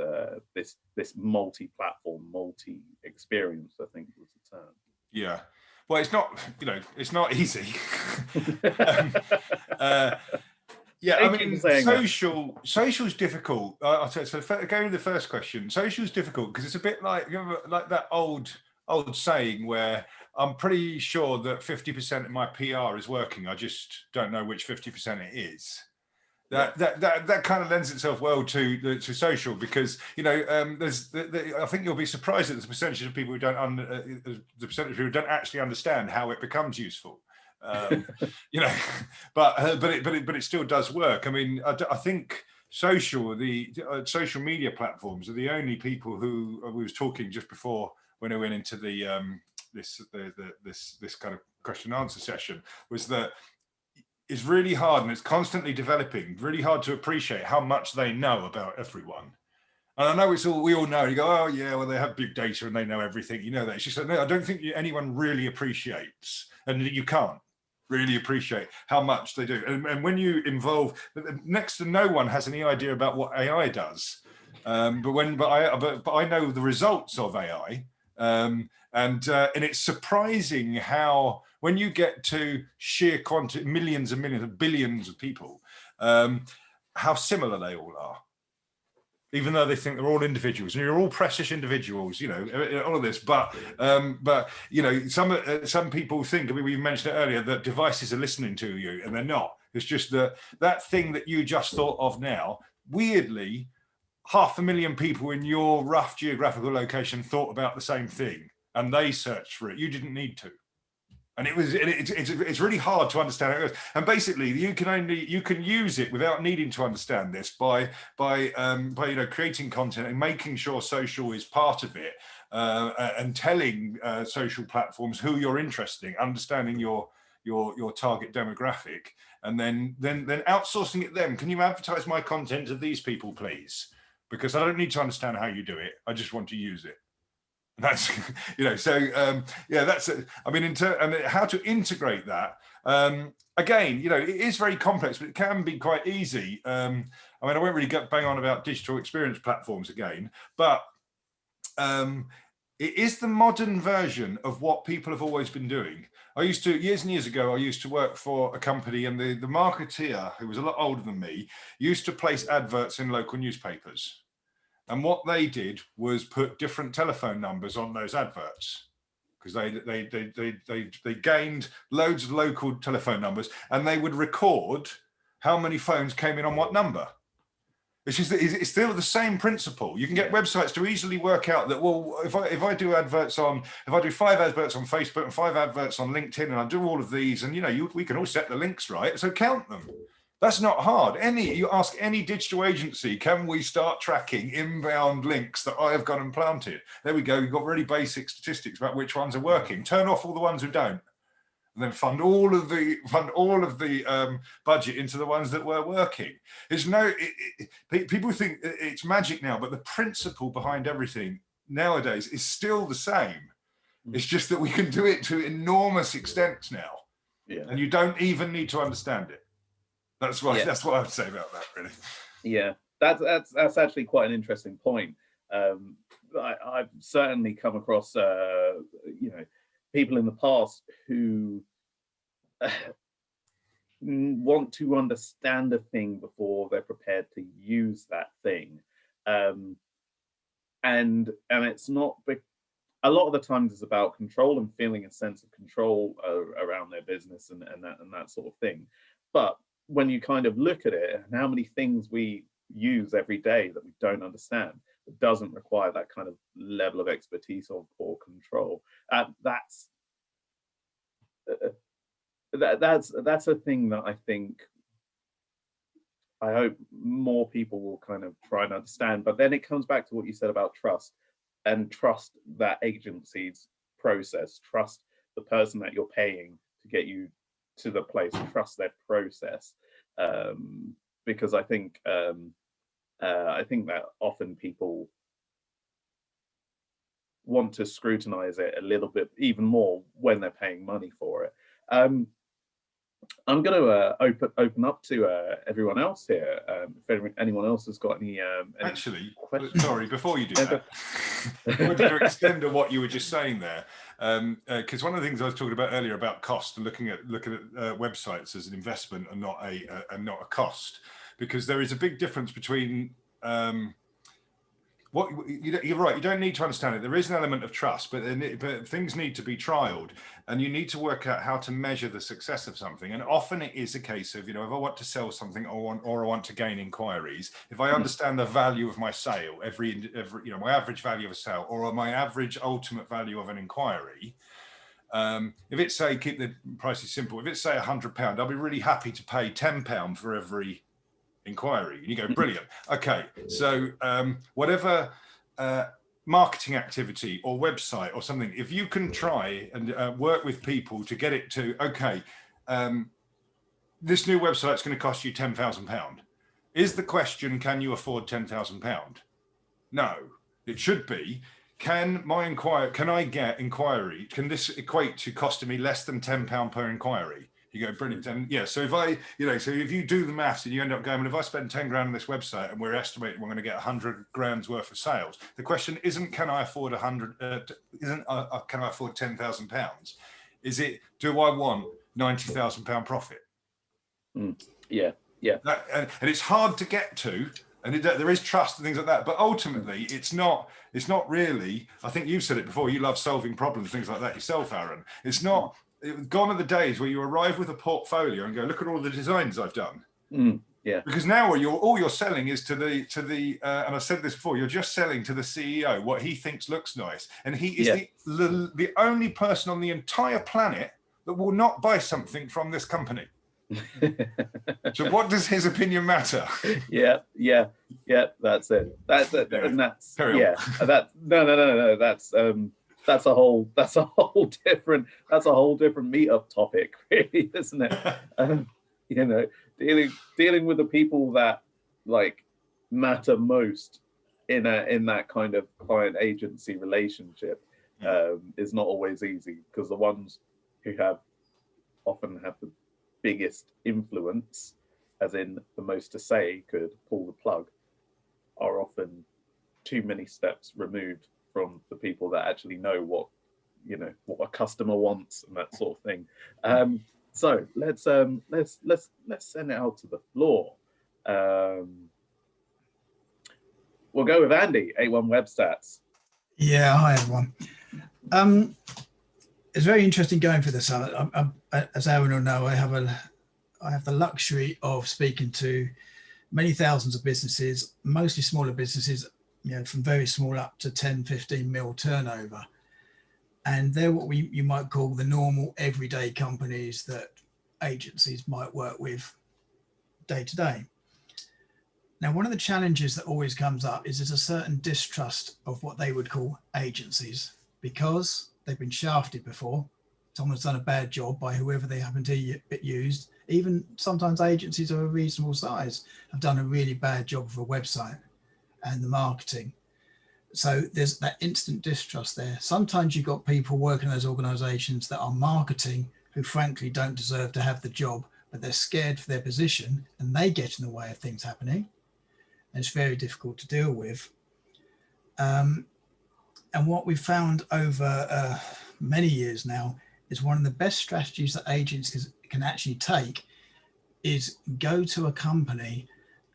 this multi-platform, multi-experience, I think was the term. Yeah. Well, it's not, you know, it's not easy. Yeah, I mean, social's difficult. I'll tell you, so going to the first question, social's difficult because it's a bit like, you know, like that old saying where I'm pretty sure that 50% of my PR is working. I just don't know which 50% it is. That kind of lends itself well to social, because, you know, I think you'll be surprised at the percentage of people who don't actually understand how it becomes useful. You know, but it still does work. I mean, I think the social media platforms are the only people who we was talking just before when I went into the this kind of question and answer session, was that it's really hard, and it's constantly developing, really hard to appreciate how much they know about everyone. And I know we all know, you go, oh yeah, well, they have big data and they know everything, you know that. It's just like, no, I don't think anyone really appreciates, and you can't really appreciate how much they do. And when you involve, next to no one has any idea about what AI does. But I know the results of AI, and it's surprising how, when you get to sheer quantity, millions and millions of billions of people, how similar they all are, even though they think they're all individuals, and you're all precious individuals, you know, all of this. But you know, some people think, I mean, we mentioned it earlier, that devices are listening to you, and they're not. It's just that thing that you just thought of now, weirdly, 500,000 people in your rough geographical location thought about the same thing, and they searched for it. You didn't need to. And it's really hard to understand how it goes. And basically, you can use it without needing to understand this by you know, creating content and making sure social is part of it, and telling social platforms who you're interested in, understanding your target demographic, and then outsourcing it them. Can you advertise my content to these people, please? Because I don't need to understand how you do it. I just want to use it. That's, you know, so yeah, that's it. I mean, and how to integrate that, again, you know, it is very complex, but it can be quite easy. I mean, I won't really bang on about digital experience platforms again, but it is the modern version of what people have always been doing. I used to, years and years ago, I used to work for a company, and the marketeer, who was a lot older than me, used to place adverts in local newspapers. And what they did was put different telephone numbers on those adverts, because they gained loads of local telephone numbers, and they would record how many phones came in on what number. It's still the same principle. You can get websites to easily work out that, well, if I do 5 adverts on Facebook and 5 adverts on LinkedIn, and I do all of these, and we can all set the links right, so count them. That's not hard. You ask any digital agency, can we start tracking inbound links that I have gone and planted? There we go. We've got really basic statistics about which ones are working. Turn off all the ones who don't, and then fund all of the budget into the ones that were working. People think it's magic now, but the principle behind everything nowadays is still the same. It's just that we can do it to enormous extents now, and you don't even need to understand it. That's what I would say about that, really. Yeah, that's actually quite an interesting point. I've certainly come across people in the past who want to understand a thing before they're prepared to use that thing, and it's not. A lot of the times it's about control and feeling a sense of control around their business and that sort of thing, but when you kind of look at it and how many things we use every day that we don't understand, it doesn't require that kind of level of expertise or control. That's a thing that I hope more people will kind of try and understand. But then it comes back to what you said about trust, and trust that agency's process, trust the person that you're paying to get you to the place, trust their process, because I think that often people want to scrutinize it a little bit even more when they're paying money for it. I'm going to open up to everyone else here. If anyone else has got any actually questions. Sorry, before you do that, I wanted to extend on what you were just saying there, because one of the things I was talking about earlier about cost and looking at websites as an investment and not a cost, because there is a big difference between you're right, you don't need to understand it. There is an element of trust, but things need to be trialed, and you need to work out how to measure the success of something. And often it is a case of, if I want to sell something or I want to gain inquiries, if I understand the value of my sale, every my average value of a sale or my average ultimate value of an inquiry, if it's, say, keep the prices simple, if it's, say, £100, I'll be really happy to pay £10 for every inquiry. And you go, brilliant. Okay, so whatever marketing activity or website or something, if you can try and work with people to get it to, okay, this new website's going to cost you £10,000. Is the question, can you afford £10,000? No, it should be, can I get inquiry? Can this equate to costing me less than £10 per inquiry? You go, brilliant. And yeah, so so if you do the maths and you end up going, well, if I spend 10 grand on this website and we're estimating we're going to get 100 grand's worth of sales, the question isn't, can I afford can I afford £10,000? Is it, do I want £90,000 profit? Yeah. And it's hard to get to, and there is trust and things like that, but ultimately it's not really, I think you've said it before, you love solving problems, things like that yourself, Aaron. It's not, gone are the days where you arrive with a portfolio and go, look at all the designs I've done. Yeah. Because now all you're selling is to the and I said this before, you're just selling to the CEO what he thinks looks nice, and he is the only person on the entire planet that will not buy something from this company. So what does his opinion matter? Yeah, that's it. That's it. And that's no. That's a whole different meetup topic, really, isn't it? Dealing with the people that matter most in that kind of client agency relationship is not always easy, because the ones who often have the biggest influence as in the most to say could pull the plug, are often too many steps removed from the people that actually know what, you know, what a customer wants and that sort of thing. So let's send it out to the floor. We'll go with Andy, A1 Web Stats. Yeah, hi everyone. It's very interesting going for this. As Aaron will know, I have the luxury of speaking to many thousands of businesses, mostly smaller businesses, you know, from very small up to 10, 15 mil turnover. And they're what you might call the normal everyday companies that agencies might work with day to day. Now, one of the challenges that always comes up is there's a certain distrust of what they would call agencies because they've been shafted before. Someone's done a bad job by whoever they happen to use. Even sometimes agencies of a reasonable size have done a really bad job of a website and the marketing. So there's that instant distrust there. Sometimes you've got people working in those organizations that are marketing who frankly don't deserve to have the job, but they're scared for their position and they get in the way of things happening. And it's very difficult to deal with. And what we've found over many years now is one of the best strategies that agents can actually take is go to a company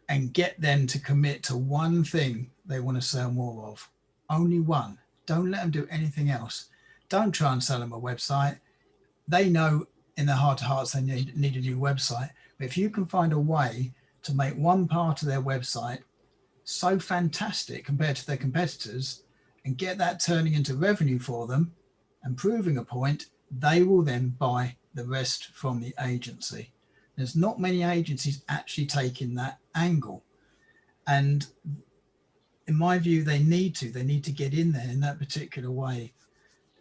and get them to commit to one thing they want to sell more of. Only one. Don't let them do anything else. Don't try and sell them a website. They know in their heart of hearts they need a new website. But if you can find a way to make one part of their website so fantastic compared to their competitors and get that turning into revenue for them and proving a point, they will then buy the rest from the agency. There's not many agencies actually taking that angle. And in my view, they need to get in there in that particular way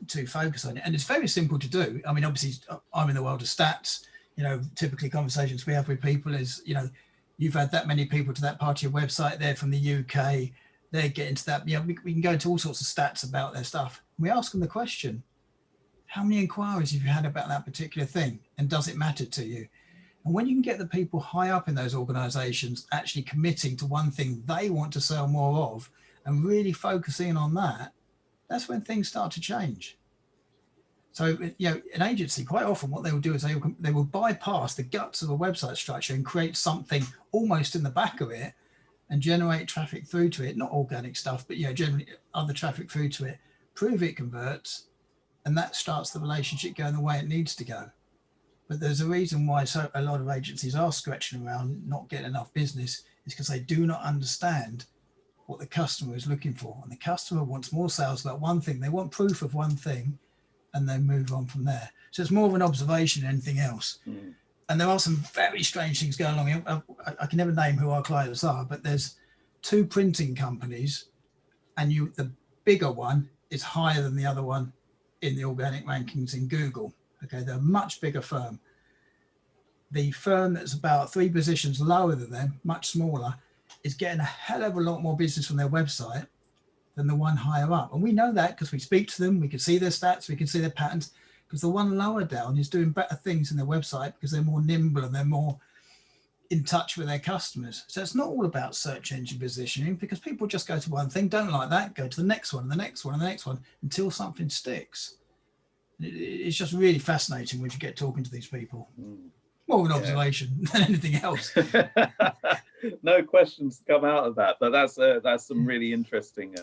to focus on it. And it's very simple to do. I mean, obviously I'm in the world of stats, you know, typically conversations we have with people is, you know, you've had that many people to that part of your website, they're from the UK, they're getting to that, you know, we can go into all sorts of stats about their stuff. We ask them the question, how many inquiries have you had about that particular thing? And does it matter to you? And when you can get the people high up in those organizations actually committing to one thing they want to sell more of and really focusing on that, that's when things start to change. So, you know, an agency, quite often what they will do is they will bypass the guts of a website structure and create something almost in the back of it and generate traffic through to it, not organic stuff, but, you know, generally other traffic through to it, prove it converts, and that starts the relationship going the way it needs to go. But there's a reason why a lot of agencies are scratching around, not getting enough business, is because they do not understand what the customer is looking for. And the customer wants more sales about one thing. They want proof of one thing and they move on from there. So it's more of an observation than anything else. Mm. And there are some very strange things going along. I can never name who our clients are, but there's 2 printing companies and the bigger one is higher than the other one in the organic rankings in Google. Okay, they're a much bigger firm. The firm that's about 3 positions lower than them, much smaller, is getting a hell of a lot more business from their website than the one higher up. And we know that because we speak to them, we can see their stats, we can see their patterns, because the one lower down is doing better things in their website because they're more nimble and they're more in touch with their customers. So it's not all about search engine positioning because people just go to one thing, don't like that, go to the next one, and the next one, and the next one until something sticks. It's just really fascinating when you get talking to these people. More of an observation than anything else. No questions come out of that, but that's some really interesting,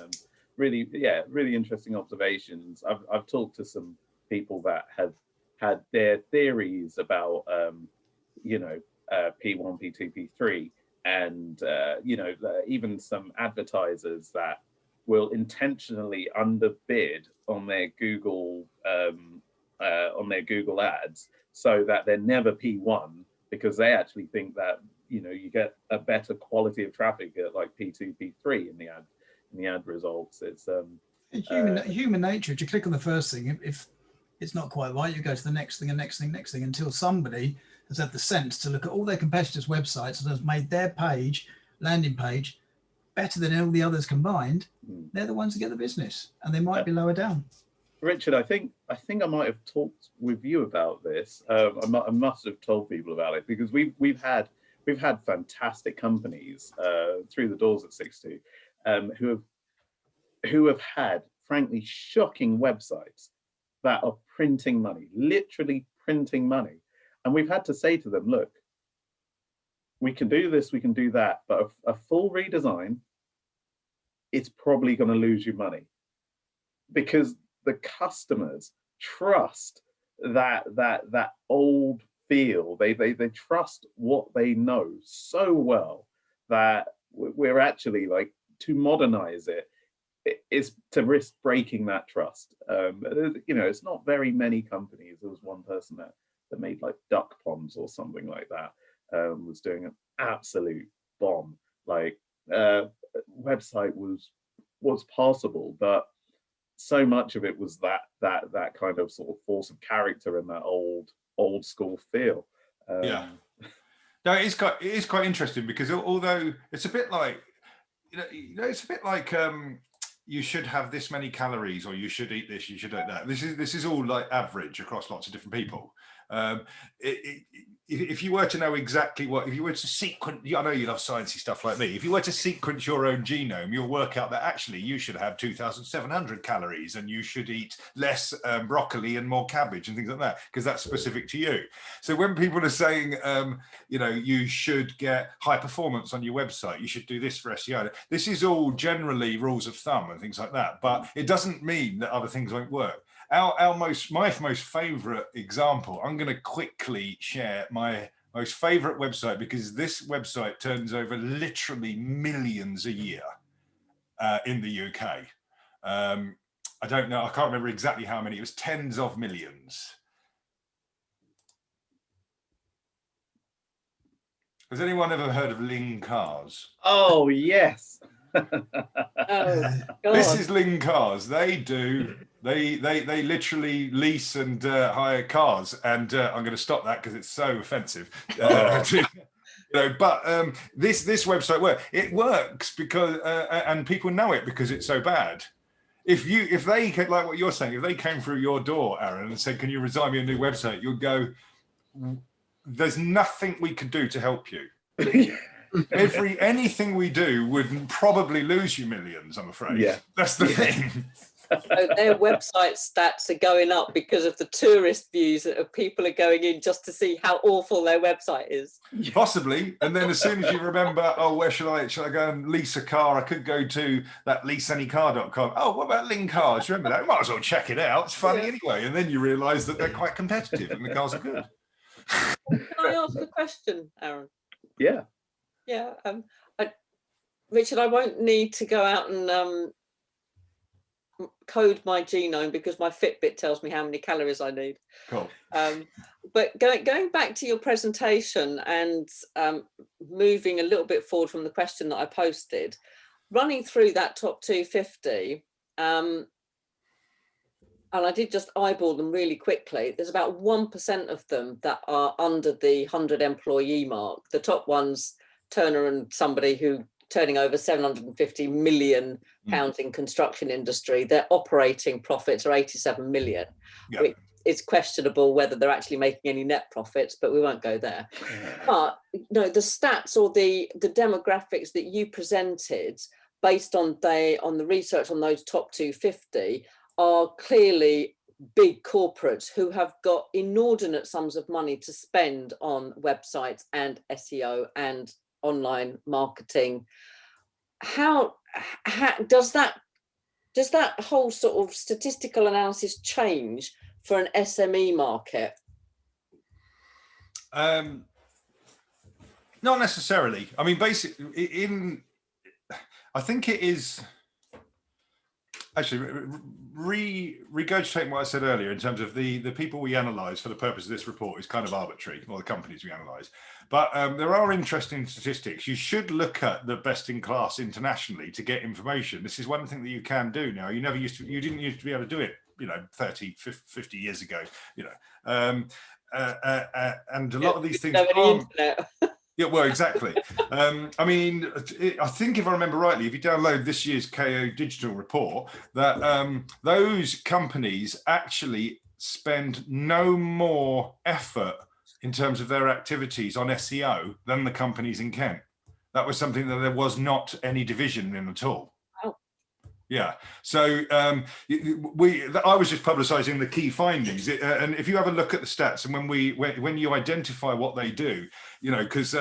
really interesting observations. I've talked to some people that have had their theories about, you know, P1, P2, P3, and you know, even some advertisers that will intentionally underbid on their Google ads so that they're never P1 because they actually think that, you know, you get a better quality of traffic at like P2, P3 in the ad results. It's human nature. If you click on the first thing, if it's not quite right, you go to the next thing and next thing, next thing, until somebody has had the sense to look at all their competitors' websites and has made their landing page better than all the others combined. They're the ones that get the business, and they might be lower down. Richard, I think I might have talked with you about this. I must have told people about it because we've had we've had fantastic companies through the doors at 62 who have had, frankly, shocking websites that are printing money, literally printing money. And we've had to say to them, look, we can do this, we can do that, but a full redesign, it's probably going to lose you money, because the customers trust that old feel. They trust what they know so well that we're actually, like, to modernize it is to risk breaking that trust. You know, it's not very many companies. There was one person that made like duck ponds or something like that, was doing an absolute bomb. Like, website was possible, but so much of it was that kind of sort of force of character and that old school feel. Yeah, no, it is quite interesting, because although it's a bit like, you know, it's a bit like you should have this many calories, or you should eat this, you should eat that. This is all like average across lots of different people. If you were to know exactly if you were to sequence, I know you love sciencey stuff like me, if you were to sequence your own genome, you'll work out that actually you should have 2,700 calories, and you should eat less broccoli and more cabbage and things like that, because that's specific to you. So when people are saying, you know, you should get high performance on your website, you should do this for SEO, this is all generally rules of thumb and things like that, but it doesn't mean that other things won't work. My most favorite example, I'm going to quickly share my most favorite website, because this website turns over literally millions a year in the UK. I don't know, I can't remember exactly how many, it was tens of millions. Has anyone ever heard of Ling Cars? Oh, yes. Oh, God. This is Ling Cars. They literally lease and hire cars, and I'm going to stop that because it's so offensive. You know, but this website works because and people know it because it's so bad. If they, like what you're saying, if they came through your door, Aaron, and said, "Can you design me a new website?" You'd go, "There's nothing we could do to help you." Anything we do would probably lose you millions, I'm afraid. Yeah, that's the thing. So their website stats are going up because of the tourist views that people are going in just to see how awful their website is. Possibly. And then as soon as you remember, oh, where should I go and lease a car? I could go to that leaseanycar.com. Oh, what about Ling Cars? Remember that? Might as well check it out. It's funny anyway. And then you realise that they're quite competitive and the cars are good. Can I ask a question, Aaron? Yeah. Yeah. Richard, I won't need to go out and code my genome, because my Fitbit tells me how many calories I need. Cool. But going back to your presentation and moving a little bit forward from the question that I posted, running through that top 250, and I did just eyeball them really quickly. There's about 1% of them that are under the 100 employee mark. The top ones, Turner and somebody who turning over 750 million pounds in construction industry. Their operating profits are 87 million. Yeah. Which it's questionable whether they're actually making any net profits, but we won't go there. But no, the stats or the demographics that you presented based on the research on those top 250 are clearly big corporates who have got inordinate sums of money to spend on websites and SEO and online marketing. How does that whole sort of statistical analysis change for an SME market? Not necessarily. I mean, basically, I think it is actually regurgitating what I said earlier in terms of the people we analyse for the purpose of this report is kind of arbitrary, or the companies we analyse. But there are interesting statistics. You should look at the best in class internationally to get information. This is one thing that you can do now. You didn't used to be able to do it, 30, 50 years ago, and a lot of these things aren't. Yeah, well, exactly. I mean, I think if I remember rightly, if you download this year's Kayo Digital report, that those companies actually spend no more effort in terms of their activities on SEO than the companies in Kent. That was something that there was not any division in at all. Oh. Yeah, so I was just publicising the key findings, and if you have a look at the stats, and when you identify what they do, you know, because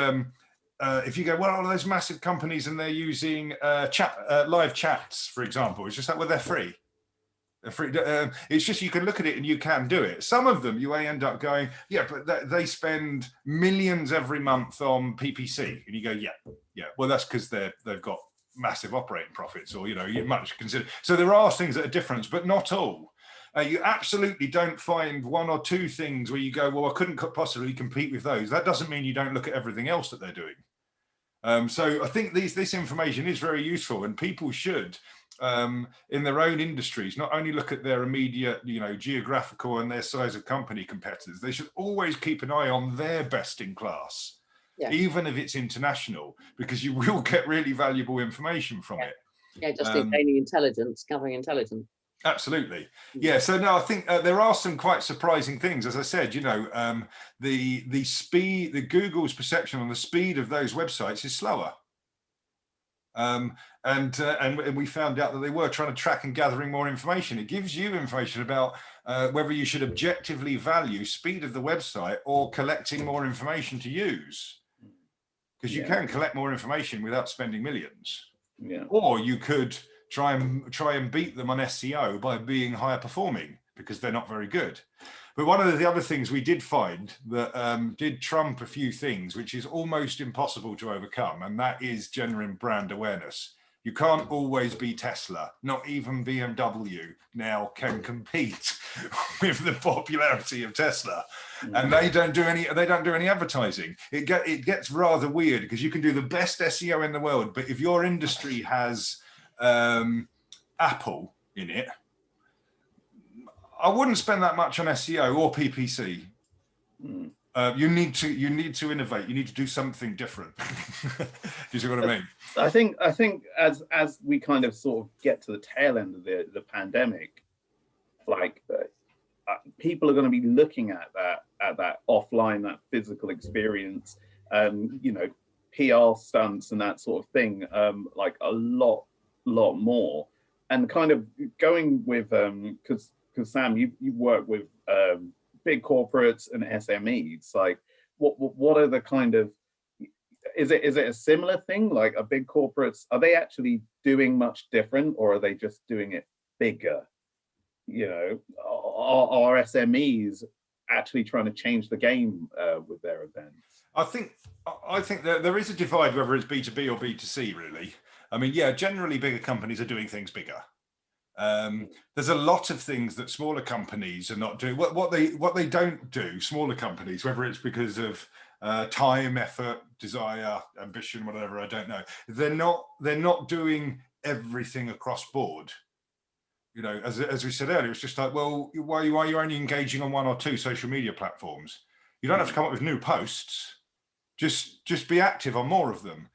if you go, well, all those massive companies and they're using live chats, for example, it's just like, well, they're free. They're free. It's just you can look at it and you can do it. Some of them you may end up going, yeah, but they spend millions every month on PPC, and you go, yeah. Well, that's because they've got massive operating profits, or, you know, you much consider. So there are things that are different, but not all. You absolutely don't find one or two things where you go, well, I couldn't possibly compete with those. That doesn't mean you don't look at everything else that they're doing. So I think this information is very useful, and people should, in their own industries, not only look at their immediate, you know, geographical and their size of company competitors. They should always keep an eye on their best in class. Yeah. Even if it's international, because you will get really valuable information from it. Yeah, just in gaining intelligence, gathering intelligence. Absolutely. Yeah. So no, I think there are some quite surprising things. As I said, you know, the speed, the Google's perception on the speed of those websites is slower. And we found out that they were trying to track and gathering more information. It gives you information about whether you should objectively value speed of the website or collecting more information to use. Because you can collect more information without spending millions. Yeah. Or you could try and beat them on SEO by being higher performing, because they're not very good. But one of the other things we did find that did trump a few things, which is almost impossible to overcome, and that is generating brand awareness. You can't always be Tesla. Not even BMW now can compete with the popularity of Tesla, and they don't do any advertising. It gets rather weird, because you can do the best SEO in the world, but if your industry has Apple in it, I wouldn't spend that much on SEO or PPC. You need to innovate. You need to do something different. Do you see what I mean? I think as we kind of sort of get to the tail end of the pandemic, like people are going to be looking at that offline, that physical experience, you know, PR stunts and that sort of thing, like a lot more, and kind of going with because Sam, you work with big corporates and SMEs. Like, what are the kind of, is it a similar thing? Like, a big corporates, are they actually doing much different, or are they just doing it bigger? You know, are SMEs actually trying to change the game with their events? I think that there is a divide, whether it's B2B or B2C, really. I mean, yeah, generally bigger companies are doing things bigger. There's a lot of things that smaller companies are not doing. What they don't do, smaller companies, whether it's because of time, effort, desire, ambition, whatever, I don't know. They're not doing everything across board. You know, as we said earlier, it's just like, well, why are you only engaging on one or two social media platforms? You don't have to come up with new posts. Just be active on more of them.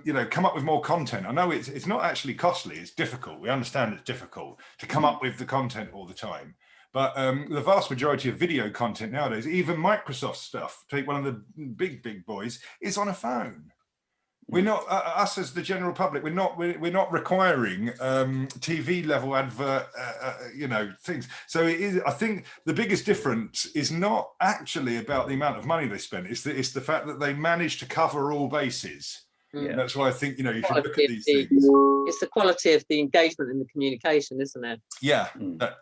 You know, come up with more content. I know it's not actually costly. It's difficult. We understand it's difficult to come up with the content all the time. But the vast majority of video content nowadays, even Microsoft stuff, take one of the big boys, is on a phone. We're not us as the general public. We're not requiring TV level advert, you know, things. So it is. I think the biggest difference is not actually about the amount of money they spend. It's the fact that they manage to cover all bases. Yeah. That's why I think, you know, you should look at these things. It's the quality of the engagement and the communication, isn't it? Yeah,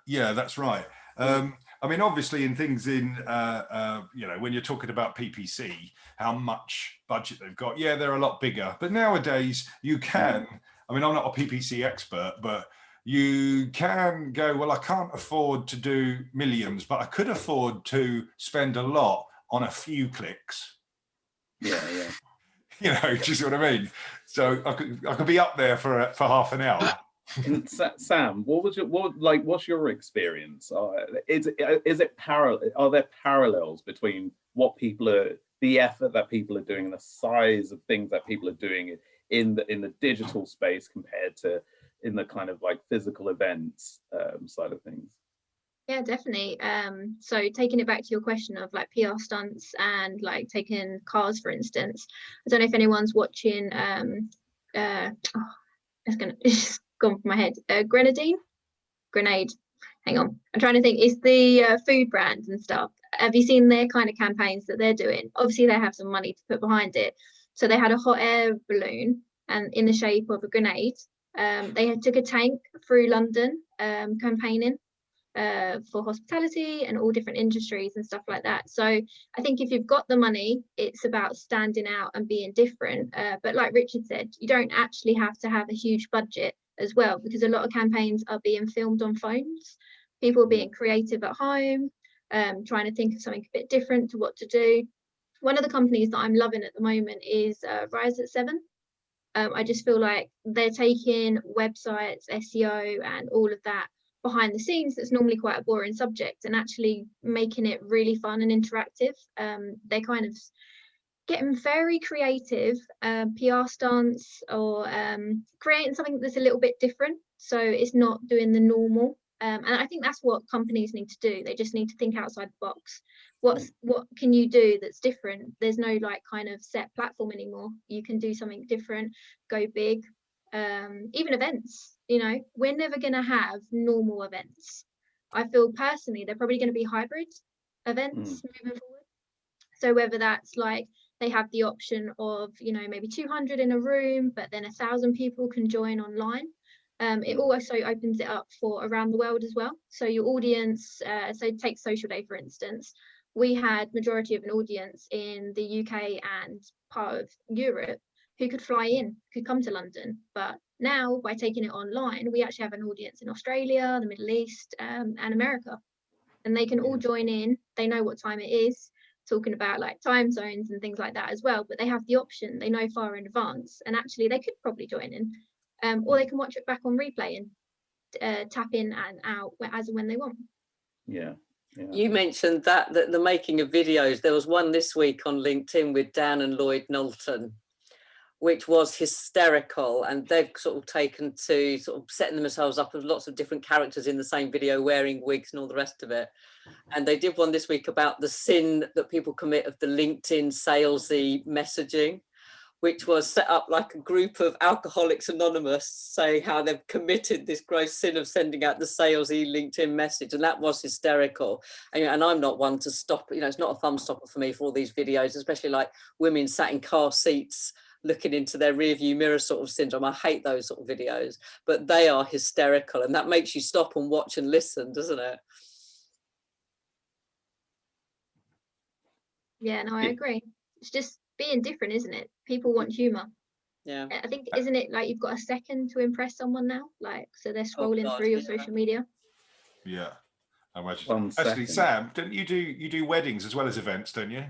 yeah, that's right. I mean, obviously, in things you know, when you're talking about PPC, how much budget they've got, yeah, they're a lot bigger. But nowadays, you can, I mean, I'm not a PPC expert, but you can go, well, I can't afford to do millions, but I could afford to spend a lot on a few clicks. Yeah. You know, do you see what I mean? So I could be up there for half an hour. And Sam, what's your experience? Is it parallel? Are there parallels between the effort that people are doing and the size of things that people are doing in the digital space compared to in the kind of like physical events side of things? Yeah, definitely. So taking it back to your question of like PR stunts and like taking cars, for instance, I don't know if anyone's watching, it's gone from my head, Grenade. Hang on, I'm trying to think. It's the food brands and stuff. Have you seen their kind of campaigns that they're doing? Obviously, they have some money to put behind it. So they had a hot air balloon and in the shape of a grenade. They took a tank through London campaigning for hospitality and all different industries and stuff like that. So I think if you've got the money, it's about standing out and being different. But like Richard said, you don't actually have to have a huge budget as well, because a lot of campaigns are being filmed on phones. People are being creative at home, trying to think of something a bit different to what to do. One of the companies that I'm loving at the moment is Rise at 7. I just feel like they're taking websites, SEO and all of that behind the scenes that's normally quite a boring subject and actually making it really fun and interactive. They're kind of getting very creative, PR stunts or creating something that's a little bit different. So it's not doing the normal. And I think that's what companies need to do. They just need to think outside the box. What can you do that's different? There's no like kind of set platform anymore. You can do something different, go big. Even events, you know, we're never going to have normal events. I feel personally they're probably going to be hybrid events moving forward. So whether that's like they have the option of, you know, maybe 200 in a room, but then 1,000 people can join online. It also opens it up for around the world as well. So your audience, so take Social Day, for instance, we had majority of an audience in the UK and part of Europe who could fly in, could come to London. But now by taking it online, we actually have an audience in Australia, the Middle East, and America. And they can all join in. They know what time it is, talking about like time zones and things like that as well. But they have the option, they know far in advance. And actually they could probably join in. Or they can watch it back on replay and tap in and out as and when they want. Yeah. You mentioned that the making of videos. There was one this week on LinkedIn with Dan and Lloyd Knowlton, which was hysterical. And they've sort of taken to sort of setting themselves up as lots of different characters in the same video, wearing wigs and all the rest of it. And they did one this week about the sin that people commit of the LinkedIn salesy messaging, which was set up like a group of Alcoholics Anonymous saying how they've committed this gross sin of sending out the salesy LinkedIn message. And that was hysterical. And I'm not one to stop, you know, it's not a thumb stopper for me for all these videos, especially like women sat in car seats looking into their rear view mirror sort of syndrome. I hate those sort of videos, but they are hysterical. And that makes you stop and watch and listen, doesn't it? Yeah, no, I agree. It's just being different, isn't it? People want humor. Yeah. I think, isn't it like you've got a second to impress someone now? Like, so they're scrolling through your social media. Yeah, I imagine. Actually, Sam, don't you do weddings as well as events, don't you?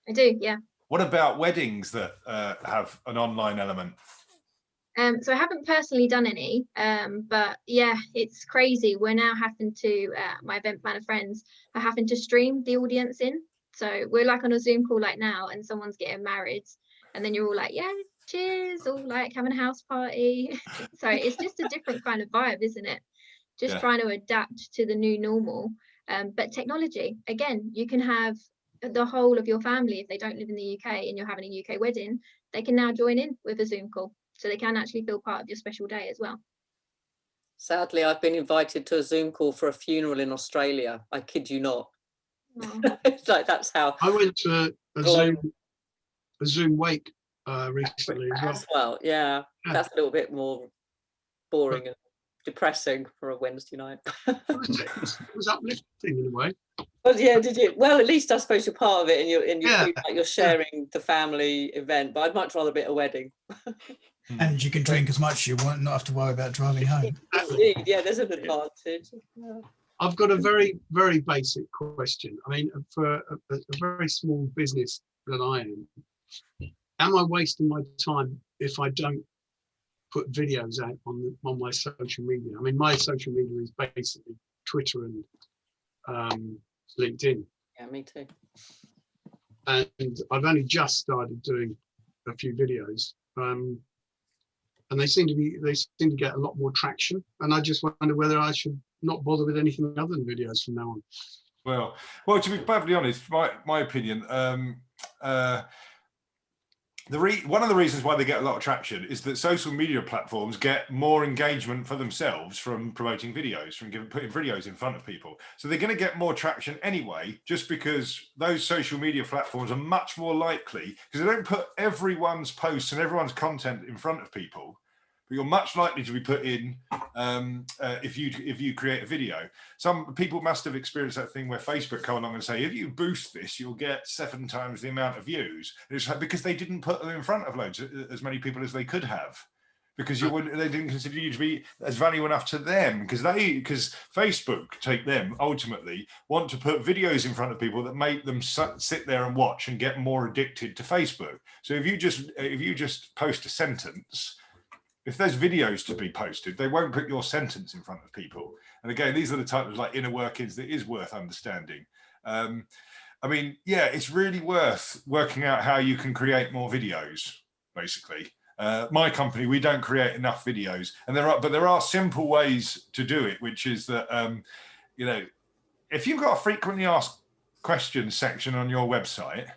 I do, yeah. What about weddings that have an online element? So I haven't personally done any, but yeah, it's crazy. We're now having to, my event planner friends are having to stream the audience in. So we're like on a Zoom call like now and someone's getting married and then you're all like, yeah, cheers, all like having a house party. So it's just a different kind of vibe, isn't it? Just trying to adapt to the new normal. But technology, again, you can have the whole of your family, if they don't live in the UK and you're having a UK wedding, they can now join in with a Zoom call. So they can actually feel part of your special day as well. Sadly, I've been invited to a Zoom call for a funeral in Australia. I kid you not. Oh. It's like that's how I went to a Zoom wake recently as well. Yeah, that's a little bit more boring and depressing for a Wednesday night. It was uplifting in a way. Well, yeah, did you? Well, at least I suppose you're part of it, and you feel like you're sharing the family event. But I'd much rather be at a wedding. And you can drink as much as you want, not have to worry about driving home. Indeed, yeah, there's an advantage. Yeah. I've got a very, very basic question. I mean, for a very small business that I am I wasting my time if I don't put videos out on my social media? I mean, my social media is basically Twitter and LinkedIn. Yeah, me too. And I've only just started doing a few videos. and they seem to get a lot more traction. And I just wonder whether I should not bother with anything other than videos from now on. Well, to be perfectly honest, my opinion, one of the reasons why they get a lot of traction is that social media platforms get more engagement for themselves from promoting videos, from putting videos in front of people. So they're going to get more traction anyway, just because those social media platforms are much more likely, because they don't put everyone's posts and everyone's content in front of people, but you're much likely to be put in if you create a video. Some people must have experienced that thing where Facebook come along and say, if you boost this, you'll get 7 times the amount of views. And it's because they didn't put them in front of as many people as they could have, because they didn't consider you to be as valuable enough to them, because Facebook, take them, ultimately want to put videos in front of people that make them sit there and watch and get more addicted to Facebook. So if you just post a sentence, if there's videos to be posted, they won't put your sentence in front of people. And again, these are the type of like inner workings that is worth understanding. I mean, yeah, it's really worth working out how you can create more videos, basically. My company, we don't create enough videos, and there are simple ways to do it, which is that, you know, if you've got a frequently asked questions section on your website,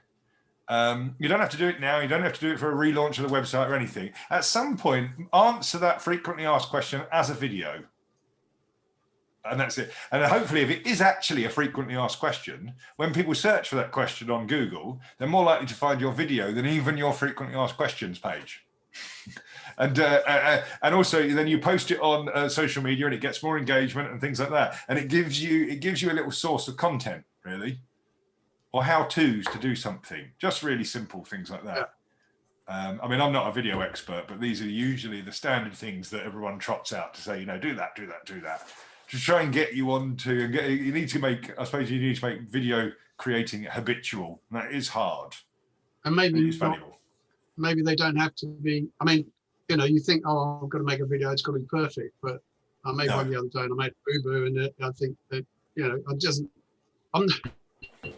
you don't have to do it now. You don't have to do it for a relaunch of the website or anything. At some point, answer that frequently asked question as a video. And that's it. And hopefully, if it is actually a frequently asked question, when people search for that question on Google, they're more likely to find your video than even your frequently asked questions page. And also then you post it on social media and it gets more engagement and things like that. And it gives you a little source of content, really. Or how-tos to do something, just really simple things like that. I mean, I'm not a video expert, but these are usually the standard things that everyone trots out to say, you know, do that, do that, do that, to try and get you onto, and you need to make video creating habitual, and that is hard. And maybe it's valuable. Maybe they don't have to be, I mean, you know, you think, oh, I've got to make a video, it's got to be perfect, but I made one the other day and I made a boo-boo, and I think that, you know,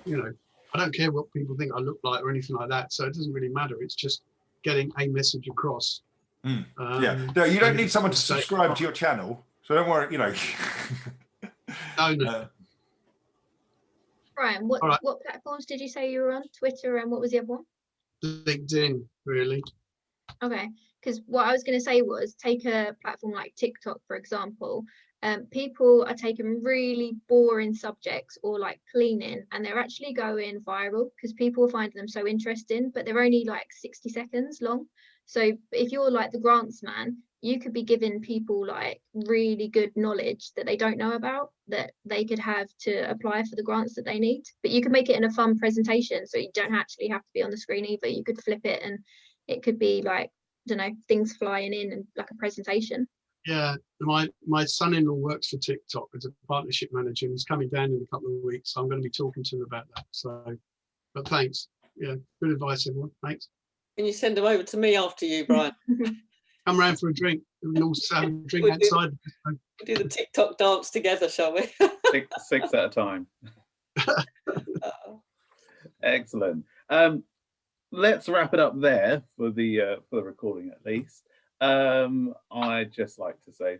you know, I don't care what people think I look like or anything like that. So it doesn't really matter. It's just getting a message across. Yeah. No, you don't need someone to subscribe to your channel. So don't worry, you know. No. Brian, what platforms did you say you were on? Twitter, and what was the other one? LinkedIn, really. Okay, because what I was going to say was, take a platform like TikTok, for example. People are taking really boring subjects or like cleaning, and they're actually going viral because people are finding them so interesting, but they're only like 60 seconds long. So if you're like the grants man, you could be giving people like really good knowledge that they don't know about, that they could have to apply for the grants that they need. But you can make it in a fun presentation, so you don't actually have to be on the screen either. You could flip it and it could be like, I don't know, things flying in and like a presentation. Yeah, my son-in-law works for TikTok as a partnership manager, and he's coming down in a couple of weeks. So I'm going to be talking to him about that. So, but thanks. Yeah, good advice, everyone. Thanks. Can you send them over to me after you, Brian? Come round for a drink. We can all have a drink outside. We'll do the TikTok dance together, shall we? six at a time. Excellent. Let's wrap it up there for the recording, at least. I'd just like to say